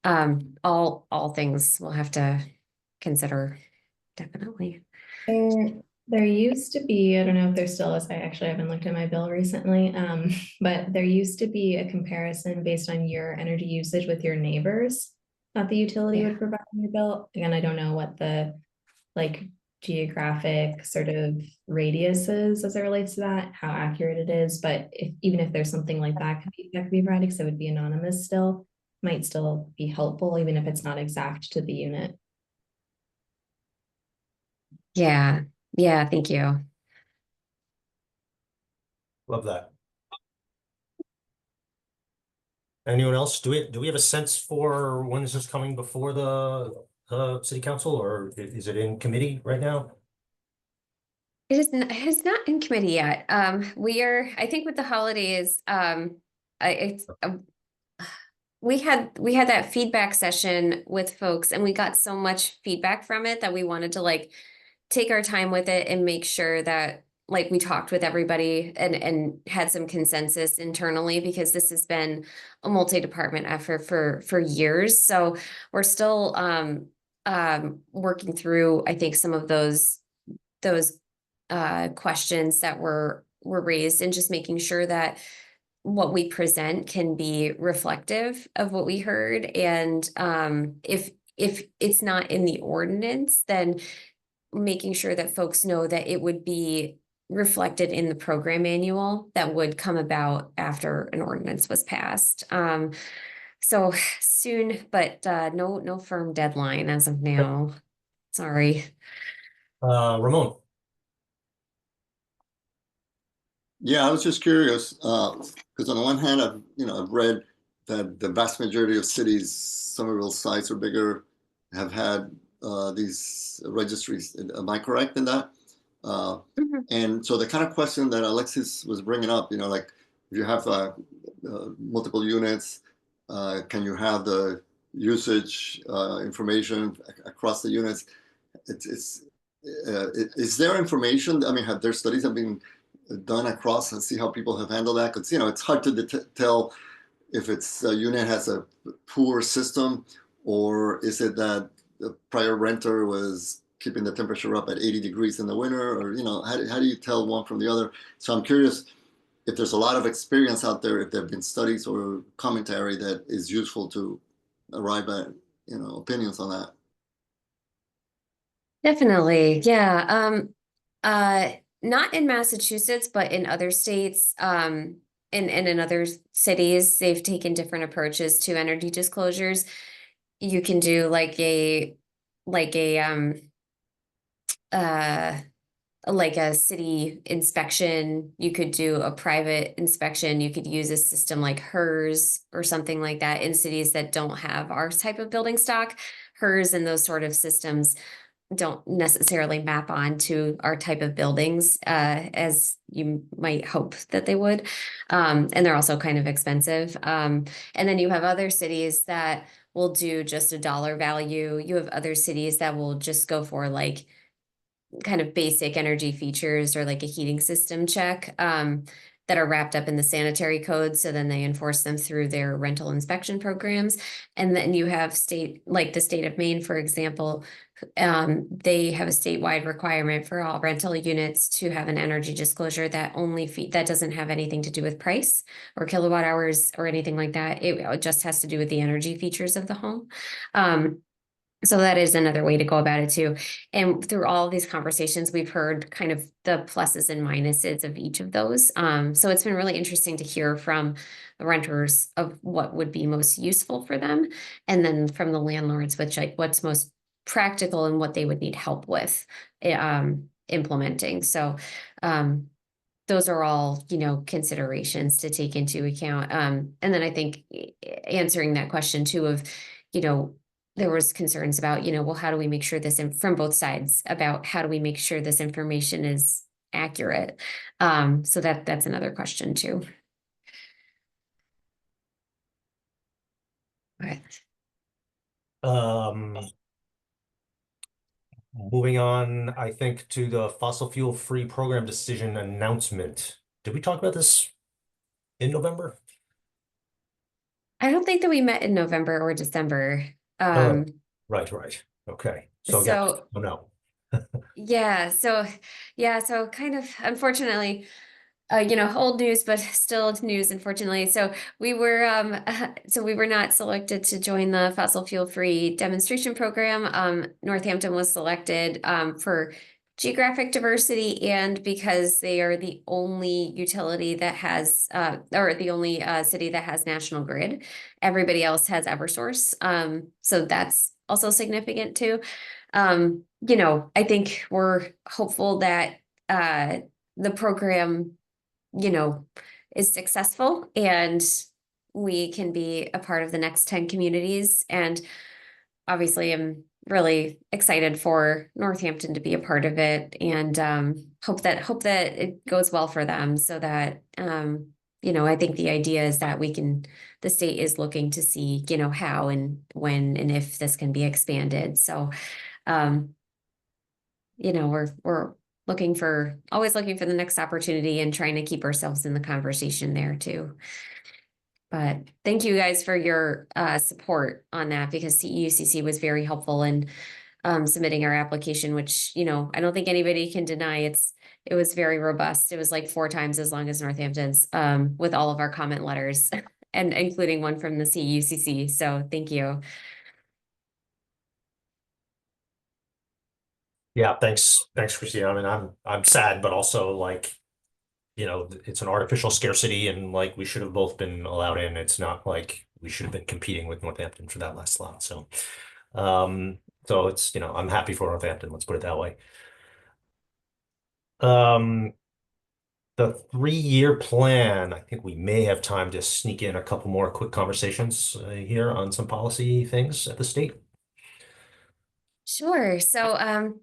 all things we'll have to consider, definitely. There used to be, I don't know if there still is, I actually haven't looked at my bill recently, but there used to be a comparison based on your energy usage with your neighbors that the utility would provide in your bill. Again, I don't know what the like geographic sort of radius is as it relates to that, how accurate it is, but even if there's something like that could be provided, because it would be anonymous still, might still be helpful, even if it's not exact to the unit. Yeah, thank you. Love that. Anyone else? Do we have a sense for when this is coming before the city council, or is it in committee right now? It is not in committee yet. We are, I think with the holidays, we had that feedback session with folks, and we got so much feedback from it that we wanted to like take our time with it and make sure that like we talked with everybody and had some consensus internally, because this has been a multi-department effort for years. So we're still working through, I think, some of those questions that were raised, and just making sure that what we present can be reflective of what we heard. And if it's not in the ordinance, then making sure that folks know that it would be reflected in the program manual that would come about after an ordinance was passed. So soon, but no firm deadline as of now. Sorry. Ramon. Yeah, I was just curious, because on the one hand, I've read that the vast majority of cities, Somerville sites or bigger, have had these registries. Am I correct in that? Mhm. And so the kind of question that Alexis was bringing up, like if you have multiple units, can you have the usage information across the units? Is there information? I mean, have there studies have been done across and see how people have handled that? Because it's hard to tell if it's a unit has a poor system, or is it that the prior renter was keeping the temperature up at 80 degrees in the winter, or how do you tell one from the other? So I'm curious if there's a lot of experience out there, if there have been studies or commentary that is useful to arrive at opinions on that. Definitely. Yeah. Not in Massachusetts, but in other states, and in other cities, they've taken different approaches to energy disclosures. You can do like a uh like a city inspection. You could do a private inspection. You could use a system like HERS or something like that in cities that don't have our type of building stock. HERS and those sort of systems don't necessarily map on to our type of buildings as you might hope that they would. And they're also kind of expensive. And then you have other cities that will do just a dollar value. You have other cities that will just go for like kind of basic energy features or like a heating system check that are wrapped up in the sanitary code. So then they enforce them through their rental inspection programs. And then you have like the state of Maine, for example, they have a statewide requirement for all rental units to have an energy disclosure that that doesn't have anything to do with price or kilowatt hours or anything like that. It just has to do with the energy features of the home. So that is another way to go about it too. And through all of these conversations, we've heard kind of the pluses and minuses of each of those. So it's been really interesting to hear from the renters of what would be most useful for them, and then from the landlords, which like what's most practical and what they would need help with implementing. So those are all, considerations to take into account. And then I think answering that question too of, there was concerns about, well, how do we make sure from both sides about how do we make sure this information is accurate? So that's another question too. Okay. Moving on, I think, to the fossil fuel free program decision announcement. Did we talk about this in November? I don't think that we met in November or December. Oh, right. Okay. So yeah, So oh, no. yeah, so kind of unfortunately, old news, but still news, unfortunately. So we were not selected to join the fossil fuel free demonstration program. Northampton was selected for geographic diversity and because they are the only utility that has or the only city that has National Grid. Everybody else has Eversource. So that's also significant too. I think we're hopeful that the program is successful and we can be a part of the next 10 communities. And obviously I'm really excited for Northampton to be a part of it and hope that it goes well for them so that I think the idea is that the state is looking to see, how and when and if this can be expanded. So we're always looking for the next opportunity and trying to keep ourselves in the conversation there too. But thank you guys for your support on that because CEUCC was very helpful in submitting our application, which, I don't think anybody can deny it was very robust. It was like 4 times as long as Northampton's with all of our comment letters and including one from the CEUCC. So thank you. Yeah, thanks, Christina. I mean, I'm sad, but also like, it's an artificial scarcity, and like we should have both been allowed in. It's not like we should have been competing with Northampton for that last slot. So, it's I'm happy for Northampton. Let's put it that way. The 3-year plan. I think we may have time to sneak in a couple more quick conversations here on some policy things at the state. Sure. So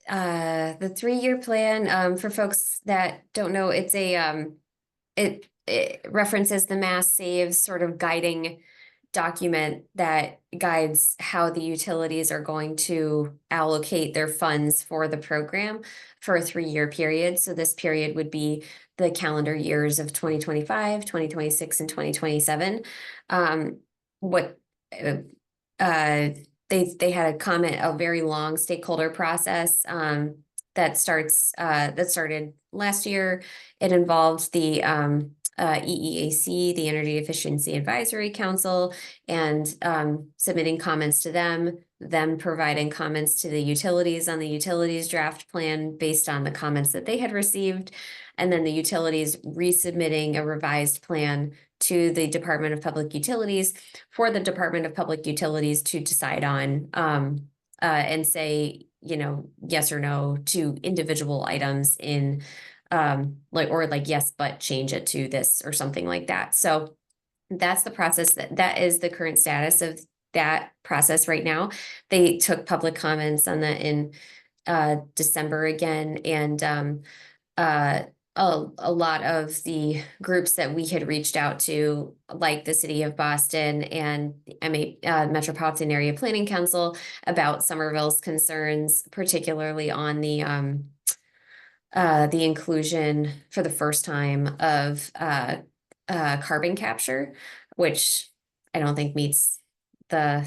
the 3-year plan, for folks that don't know, it's it references the Mass Saves sort of guiding document that guides how the utilities are going to allocate their funds for the program for a 3-year period. So this period would be the calendar years of 2025, 2026, and 2027. What they had a comment, a very long stakeholder process that started last year. It involved the EEAC, the Energy Efficiency Advisory Council, and submitting comments to them providing comments to the utilities on the utilities draft plan based on the comments that they had received, and then the utilities resubmitting a revised plan to the Department of Public Utilities for the Department of Public Utilities to decide on and say, yes or no to individual items in yes, but change it to this or something like that. So that's the process that is the current status of that process right now. They took public comments on that in December again, and a lot of the groups that we had reached out to, like the City of Boston and Metropolitan Area Planning Council, about Somerville's concerns, particularly on the inclusion for the first time of carbon capture, which I don't think meets the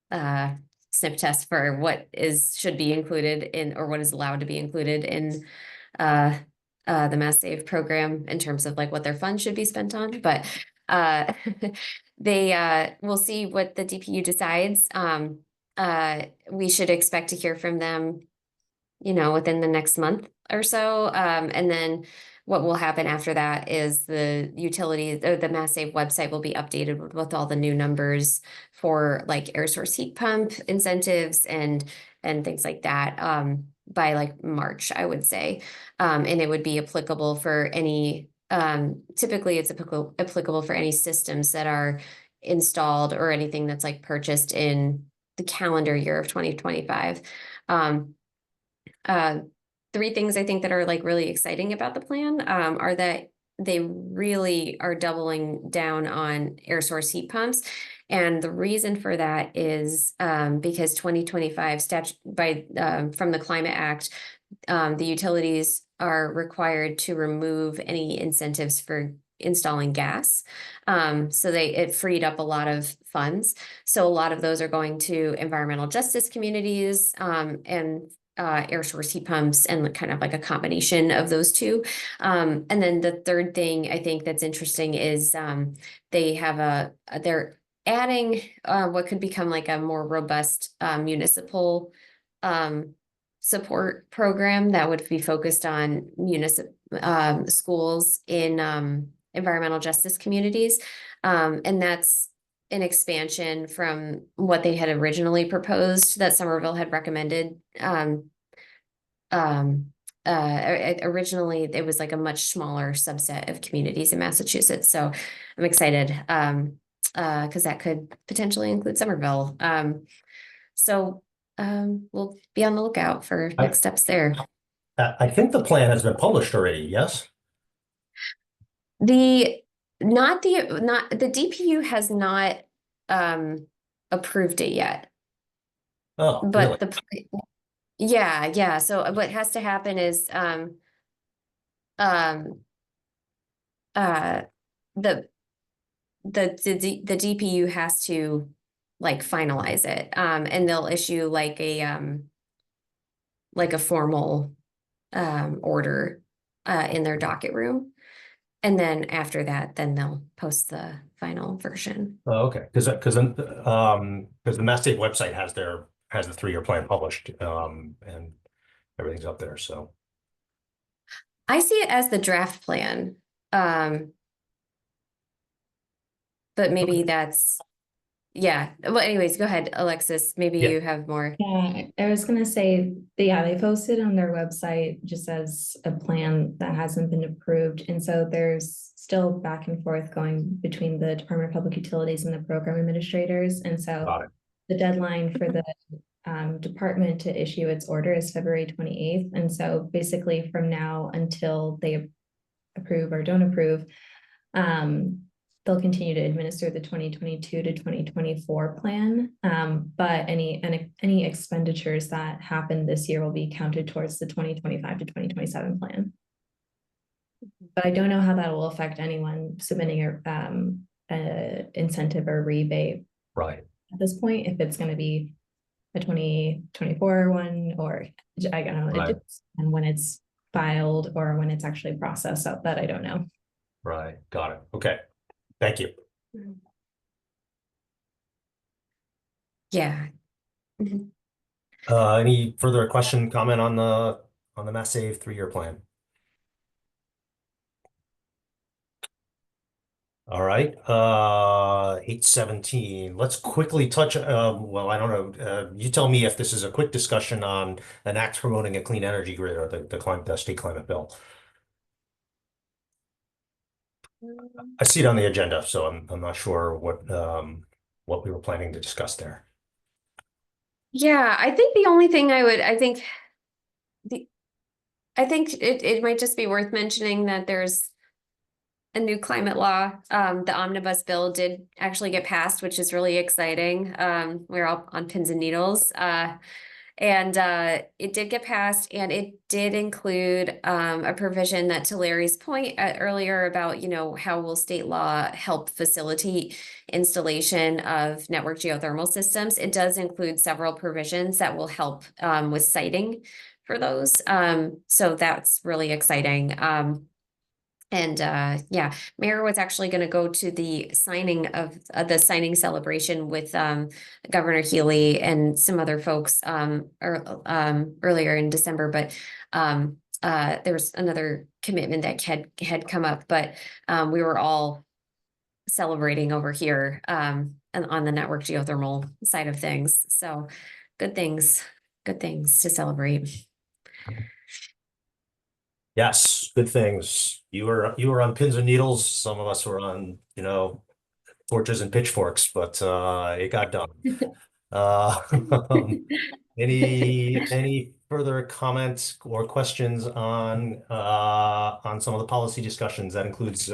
SNP test for what should be included in, or what is allowed to be included in the Mass Save program in terms of like what their funds should be spent on. But they will see what the DPU decides. We should expect to hear from them within the next month or so. And then what will happen after that is the utilities, or the Mass Save website, will be updated with all the new numbers for like air source heat pump incentives and things like that by like March, I would say. And it would be applicable for any, typically it's applicable for any systems that are installed or anything that's like purchased in the calendar year of 2025. 3 things I think that are like really exciting about the plan are that they really are doubling down on air source heat pumps. And the reason for that is because 2025 from the Climate Act, the utilities are required to remove any incentives for installing gas. So it freed up a lot of funds. So a lot of those are going to environmental justice communities and air source heat pumps, and kind of like a combination of those two. And then the third thing I think that's interesting is they're adding what could become like a more robust municipal support program that would be focused on schools in environmental justice communities. And that's an expansion from what they had originally proposed, that Somerville had recommended. Originally it was like a much smaller subset of communities in Massachusetts. So I'm excited because that could potentially include Somerville. So we'll be on the lookout for next steps there. I think the plan has been published already, yes? The DPU has not approved it yet. Oh, But really? yeah. So what has to happen is the DPU has to like finalize it, and they'll issue like a formal order in their docket room. And then after that, then they'll post the final version. Oh, okay. Because the Mass Save website has the 3-year plan published, and everything's up there. So I see it as the draft plan. But maybe that's, yeah. Well, anyways, go ahead, Alexis. Maybe you have more. Yeah, I was gonna say, they posted on their website just as a plan that hasn't been approved. And so there's still back and forth going between the Department of Public Utilities and the program administrators. And so the deadline for the department to issue its order is February 28th. And so basically from now until they approve or don't approve, they'll continue to administer the 2022 to 2024 plan. But any expenditures that happen this year will be counted towards the 2025 to 2027 plan. But I don't know how that will affect anyone submitting a incentive or rebate Right. at this point, if it's going to be a 2024 one, or I don't know, Right. and when it's filed or when it's actually processed, so that I don't know. Right. Got it. Okay. Thank you. Yeah. Any further question, comment on the Mass Save 3-year plan? All right, 8:17. Let's quickly touch, well, I don't know. You tell me if this is a quick discussion on an act promoting a clean energy grid or the state climate bill. I see it on the agenda, so I'm not sure what we were planning to discuss there. Yeah, I think the only thing I think it might just be worth mentioning that there's a new climate law. The omnibus bill did actually get passed, which is really exciting. We're all on pins and needles. And it did get passed, and it did include a provision that, to Larry's point earlier about, how will state law help facilitate installation of network geothermal systems. It does include several provisions that will help with siting for those. So that's really exciting. And yeah, Mayor was actually going to go to the signing of the signing celebration with Governor Healy and some other folks earlier in December, but there was another commitment that had come up, but we were all celebrating over here and on the network geothermal side of things. So good things to celebrate. Yes, good things. You were on pins and needles. Some of us were on, torches and pitchforks, but it got done. Any further comments or questions on some of the policy discussions? That includes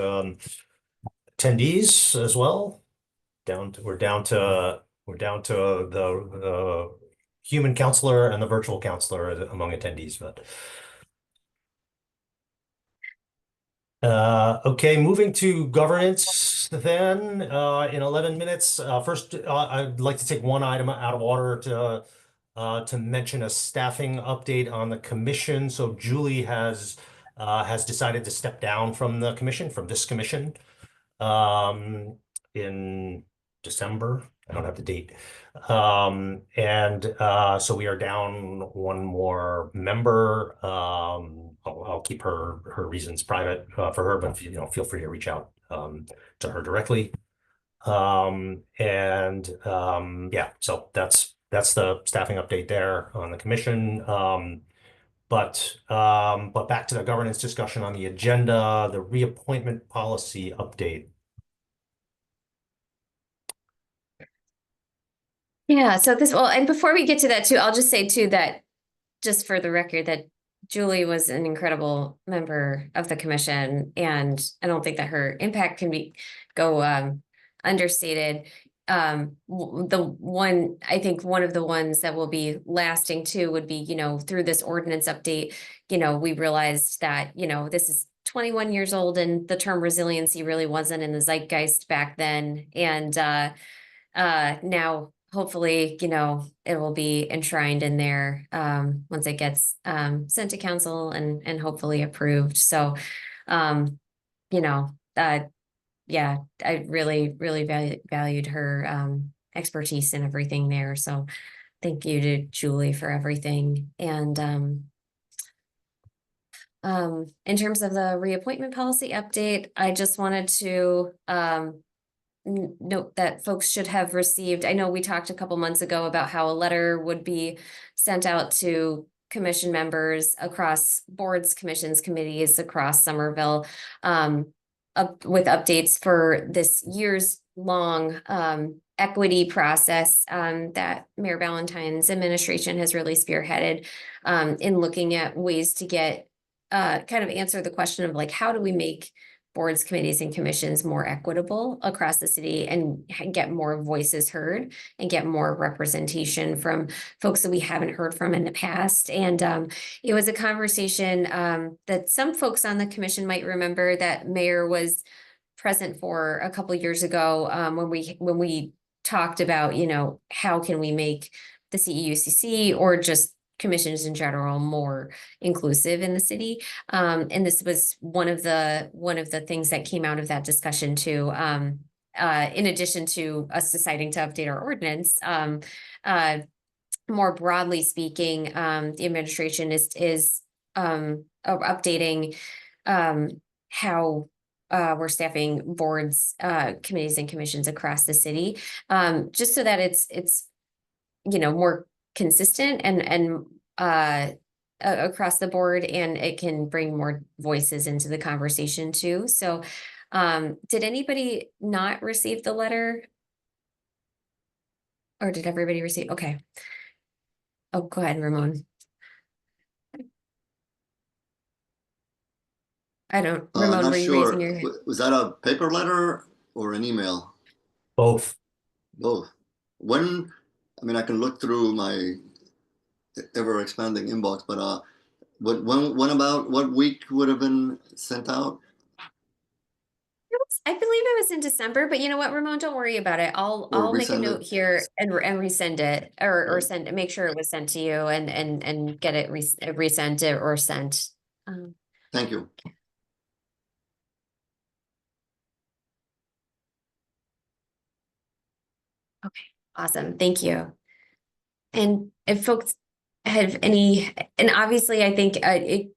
attendees as well. We're down to the human counselor and the virtual counselor among attendees, but. Okay, moving to governance then, in 11 minutes. First, I'd like to take one item out of order to mention a staffing update on the commission. So Julie has decided to step down from the commission, from this commission, in December. I don't have the date. So we are down one more member. I'll keep her reasons private for her, but feel free to reach out to her directly. Yeah, so that's the staffing update there on the commission. But back to the governance discussion on the agenda, the reappointment policy update. Yeah, so and before we get to that too, I'll just say too that, just for the record, that Julie was an incredible member of the commission, and I don't think that her impact can go understated. I think one of the ones that will be lasting too would be, through this ordinance update, we realized that, this is 21 years old and the term resiliency really wasn't in the zeitgeist back then. And now hopefully, it will be enshrined in there once it gets sent to council and hopefully approved. So, yeah, I really, really valued her expertise and everything there. So thank you to Julie for everything. And in terms of the reappointment policy update, I just wanted to note that folks should have received. I know we talked a couple months ago about how a letter would be sent out to commission members across boards, commissions, committees across Somerville with updates for this year's long equity process that Mayor Valentine's administration has really spearheaded in looking at ways to get kind of answer the question of like, how do we make boards, committees, and commissions more equitable across the city and get more voices heard and get more representation from folks that we haven't heard from in the past. And it was a conversation that some folks on the commission might remember that Mayor was present for a couple of years ago when we talked about, you know, how can we make the CEUCC or just commissions in general more inclusive in the city. And this was one of the things that came out of that discussion too. In addition to us deciding to update our ordinance, more broadly speaking, the administration is updating how we're staffing boards, committees, and commissions across the city, just so that it's you know more consistent and across the board, and it can bring more voices into the conversation too. So, did anybody not receive the letter, or did everybody receive? Okay. Oh, go ahead, Ramon. I don't, Ramon, Not were you sure. raising your hand? Was that a paper letter or an email? Both. Both. When, I mean, I can look through my ever expanding inbox, but when about what week would have been sent out? I believe it was in December, but you know what, Ramon, don't worry about it. Or I'll make a resend note it? here and resend it or Right. send it, make sure it was sent to you and get it resent it or sent. Thank you. Okay, awesome. Thank you. And if folks have any, and obviously I think it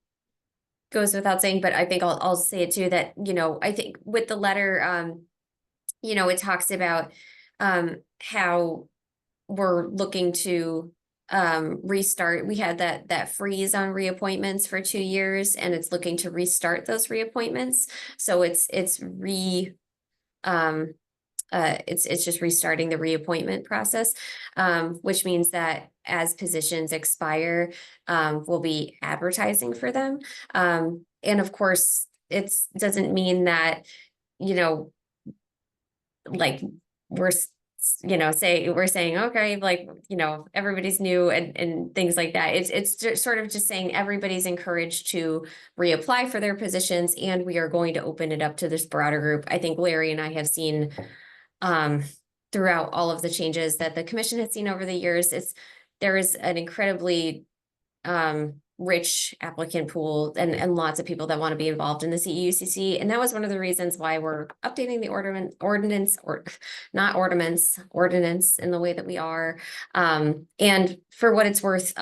goes without saying, but I think I'll say it too, that, you know, I think with the letter, you know, it talks about how we're looking to restart. We had that freeze on reappointments for 2 years, and it's looking to restart those reappointments. So it's just restarting the reappointment process, which means that as positions expire, we'll be advertising for them. And of course, it doesn't mean that, you know, like we're saying, okay, like, you know, everybody's new and things like that. It's just sort of just saying everybody's encouraged to reapply for their positions, and we are going to open it up to this broader group. I think Larry and I have seen throughout all of the changes that the commission has seen over the years, there is an incredibly rich applicant pool and lots of people that want to be involved in the CEUCC. And that was one of the reasons why we're updating the ordinance in the way that we are. And for what it's worth,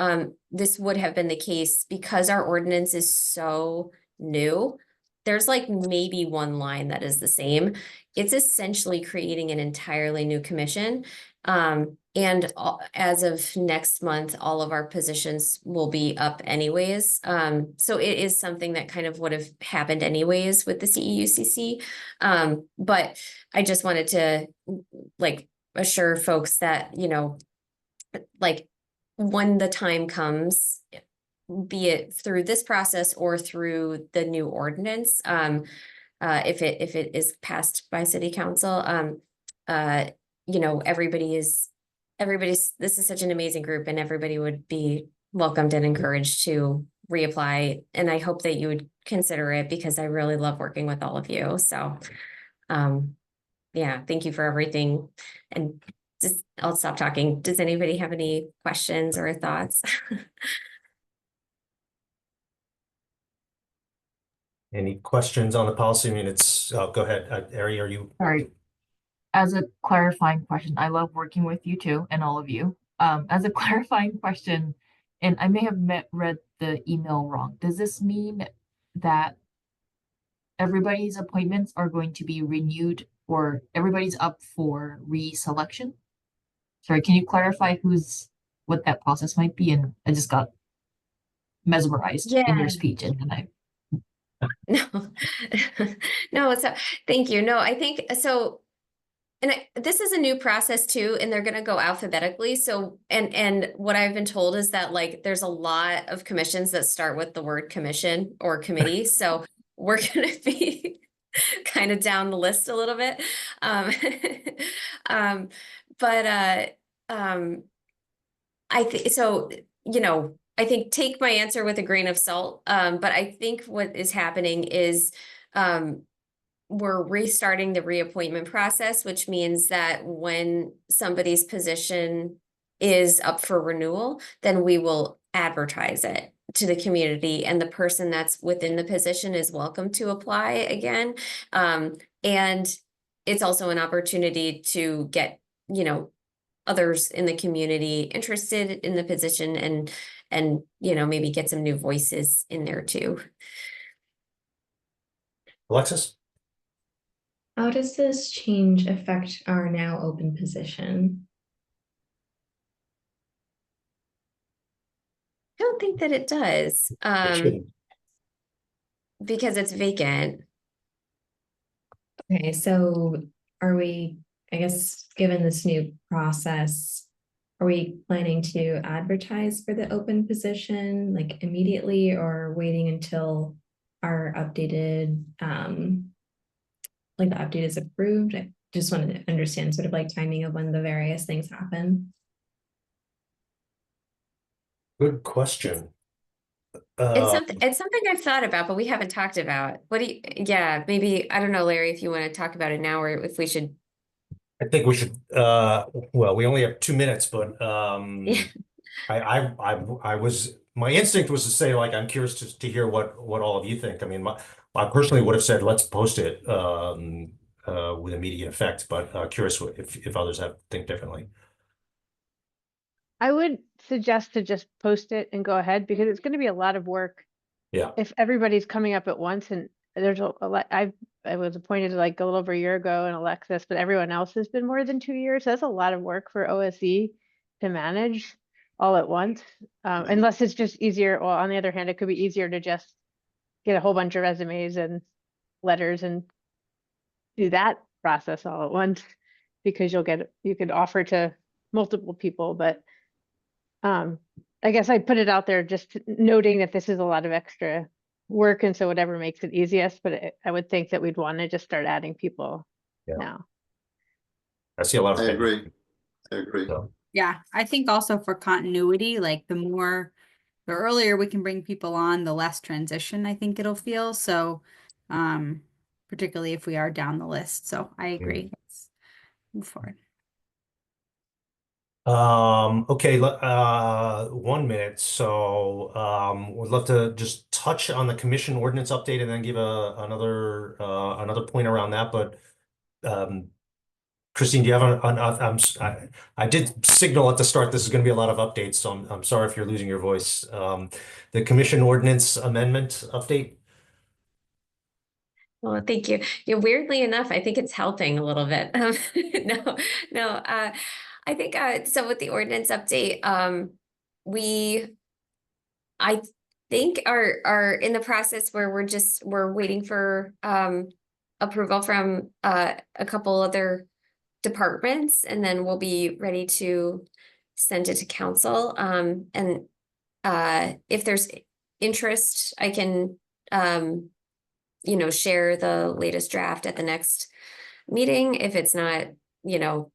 this would have been the case because our ordinance is so new. There's like maybe one line that is the same. It's essentially creating an entirely new commission. And as of next month, all of our positions will be up anyways. So it is something that kind of would have happened anyways with the CEUCC. But I just wanted to like assure folks that, you know, like when the time comes, be it through this process or through the new ordinance, if it is passed by city council, you know, this is such an amazing group, and everybody would be welcomed and encouraged to reapply. And I hope that you would consider it because I really love working with all of you. So, yeah, thank you for everything. And just, I'll stop talking. Does anybody have any questions or thoughts? Any questions on the policy? I mean, go ahead, Ari, are you? Sorry. As a clarifying question, I love working with you too, and all of you. As a clarifying question, and I may have read the email wrong. Does this mean that everybody's appointments are going to be renewed, or everybody's up for reselection? Sorry, can you clarify what that process might be? And I just got mesmerized in your speech, and then I. No, no, thank you. No, I think so. this is a new process too, and they're gonna go alphabetically. So, and what I've been told is that like there's a lot of commissions that start with the word commission or committee. So we're gonna be kind of down the list a little bit. Um, um, but I think so, I think take my answer with a grain of salt. But I think what is happening is we're restarting the reappointment process, which means that when somebody's position is up for renewal, then we will advertise it to the community, and the person that's within the position is welcome to apply again. And it's also an opportunity to get, others in the community interested in the position and maybe get some new voices in there too. Alexis? How does this change affect our now open position? I don't think that it does, It shouldn't. because it's vacant. Okay, so are we, I guess, given this new process, are we planning to advertise for the open position like immediately or waiting until our updated, like the update is approved? I just wanted to understand sort of like timing of when the various things happen. Good question. It's something I've thought about, but we haven't talked about. Yeah, maybe, I don't know, Larry, if you want to talk about it now or if we should. I think we should, well, we only have 2 minutes, but Yeah. I was, my instinct was to say, like, I'm curious to hear what all of you think. I mean, I personally would have said, let's post it with immediate effect, but curious if others think differently. I would suggest to just post it and go ahead because it's going to be a lot of work. Yeah. If everybody's coming up at once and there's a lot, I was appointed like a little over a year ago in Alexis, but everyone else has been more than 2 years. That's a lot of work for OSE to manage all at once. Unless it's just easier. Well, on the other hand, it could be easier to just get a whole bunch of resumes and letters and do that process all at once because you could offer to multiple people, but I guess I'd put it out there just noting that this is a lot of extra work, and so whatever makes it easiest, but I would think that we'd want to just start adding people Yeah. now. I see a lot of I things. agree. I agree. So, Yeah, I think also for continuity, like the earlier we can bring people on, the less transition I think it'll feel. So, particularly if we are down the list. So I agree. Let's move forward. Okay, 1 minute. So, would love to just touch on the commission ordinance update and then give another point around that. But, Christine, do you have I did signal at the start, this is going to be a lot of updates, so I'm sorry if you're losing your voice. The commission ordinance amendment update. Well, thank you. Yeah, weirdly enough, I think it's helping a little bit. No, I think so with the ordinance update, I think are in the process where we're waiting for approval from a couple other departments, and then we'll be ready to send it to council. And if there's interest, I can share the latest draft at the next meeting if it's not,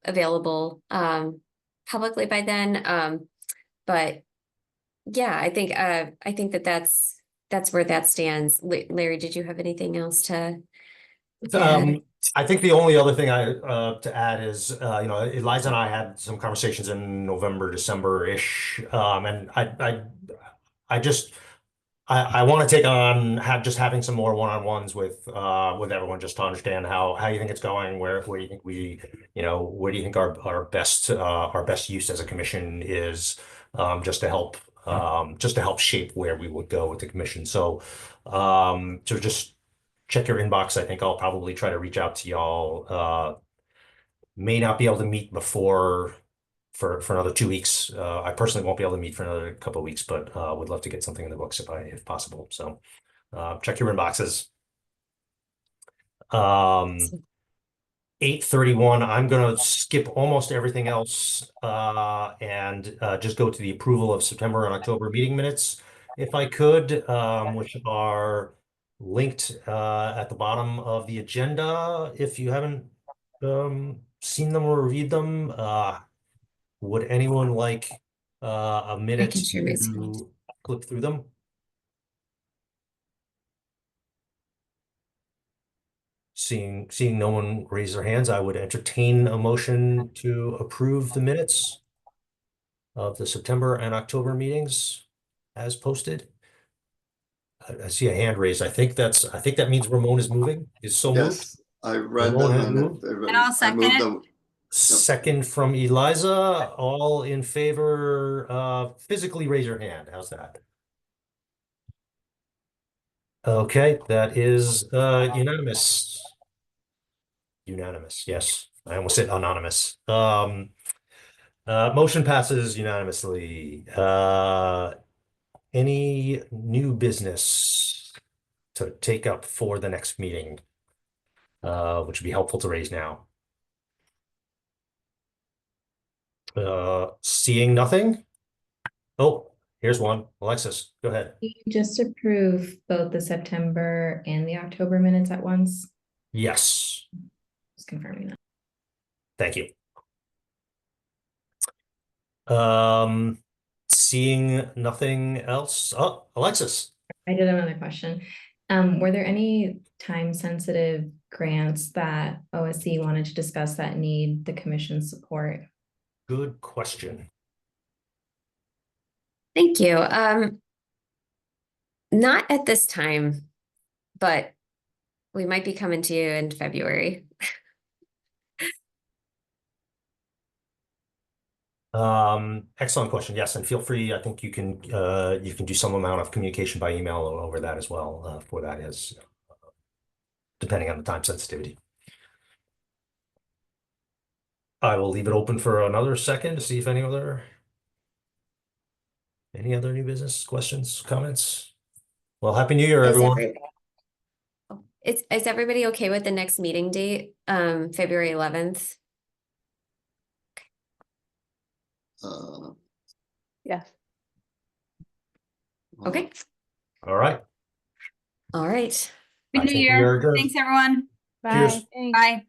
available publicly by then. But yeah, I think that's where that stands. Larry, did you have anything else to add? I think the only other thing to add is, Eliza and I had some conversations in November, December-ish, and I want to take on having some more one-on-ones with everyone just to understand how you think it's going, where do you think where do you think our best use as a commission is, just to help shape where we would go with the commission. So just check your inbox. I think I'll probably try to reach out to y'all. May not be able to meet before for another 2 weeks. I personally won't be able to meet for another couple of weeks, but would love to get something in the books if possible. So check your inboxes. 8:31. I'm gonna skip almost everything else and just go to the approval of September and October meeting minutes, if I could, which are linked at the bottom of the agenda. If you haven't seen them or reviewed them, would anyone like a minute can share my screen. to click through them? Seeing no one raise their hands, I would entertain a motion to approve the minutes of the September and October meetings as posted. I see a hand raised. I think that means Ramon is moving. Is so moved. Yes, I read Ramon them has and moved. And I'll I second moved it. them. Second from Eliza. All in favor, physically raise your hand. How's that? Okay, that is unanimous. Unanimous, yes. I almost said anonymous. Motion passes unanimously. Any new business to take up for the next meeting? Which would be helpful to raise now. Seeing nothing? Oh, here's one. Alexis, go ahead. You just approve both the September and the October minutes at once? Yes, Just confirming that. thank you. Seeing nothing else. Oh, Alexis. I did have another question. Were there any time-sensitive grants that OSC wanted to discuss that need the commission's support? Good question. Thank you. Not at this time, but we might be coming to you in February. Excellent question. Yes, and feel free. I think you can do some amount of communication by email over that as well, for that is depending on the time sensitivity. I will leave it open for another second to see if any other new business questions, comments. Well, Happy New Year, everyone. Is everybody okay with the next meeting date, February 11th? Yes. Okay. All right. All right. I Good New think we Year. are good. Thanks, everyone. Bye. Cheers. Thanks. Bye.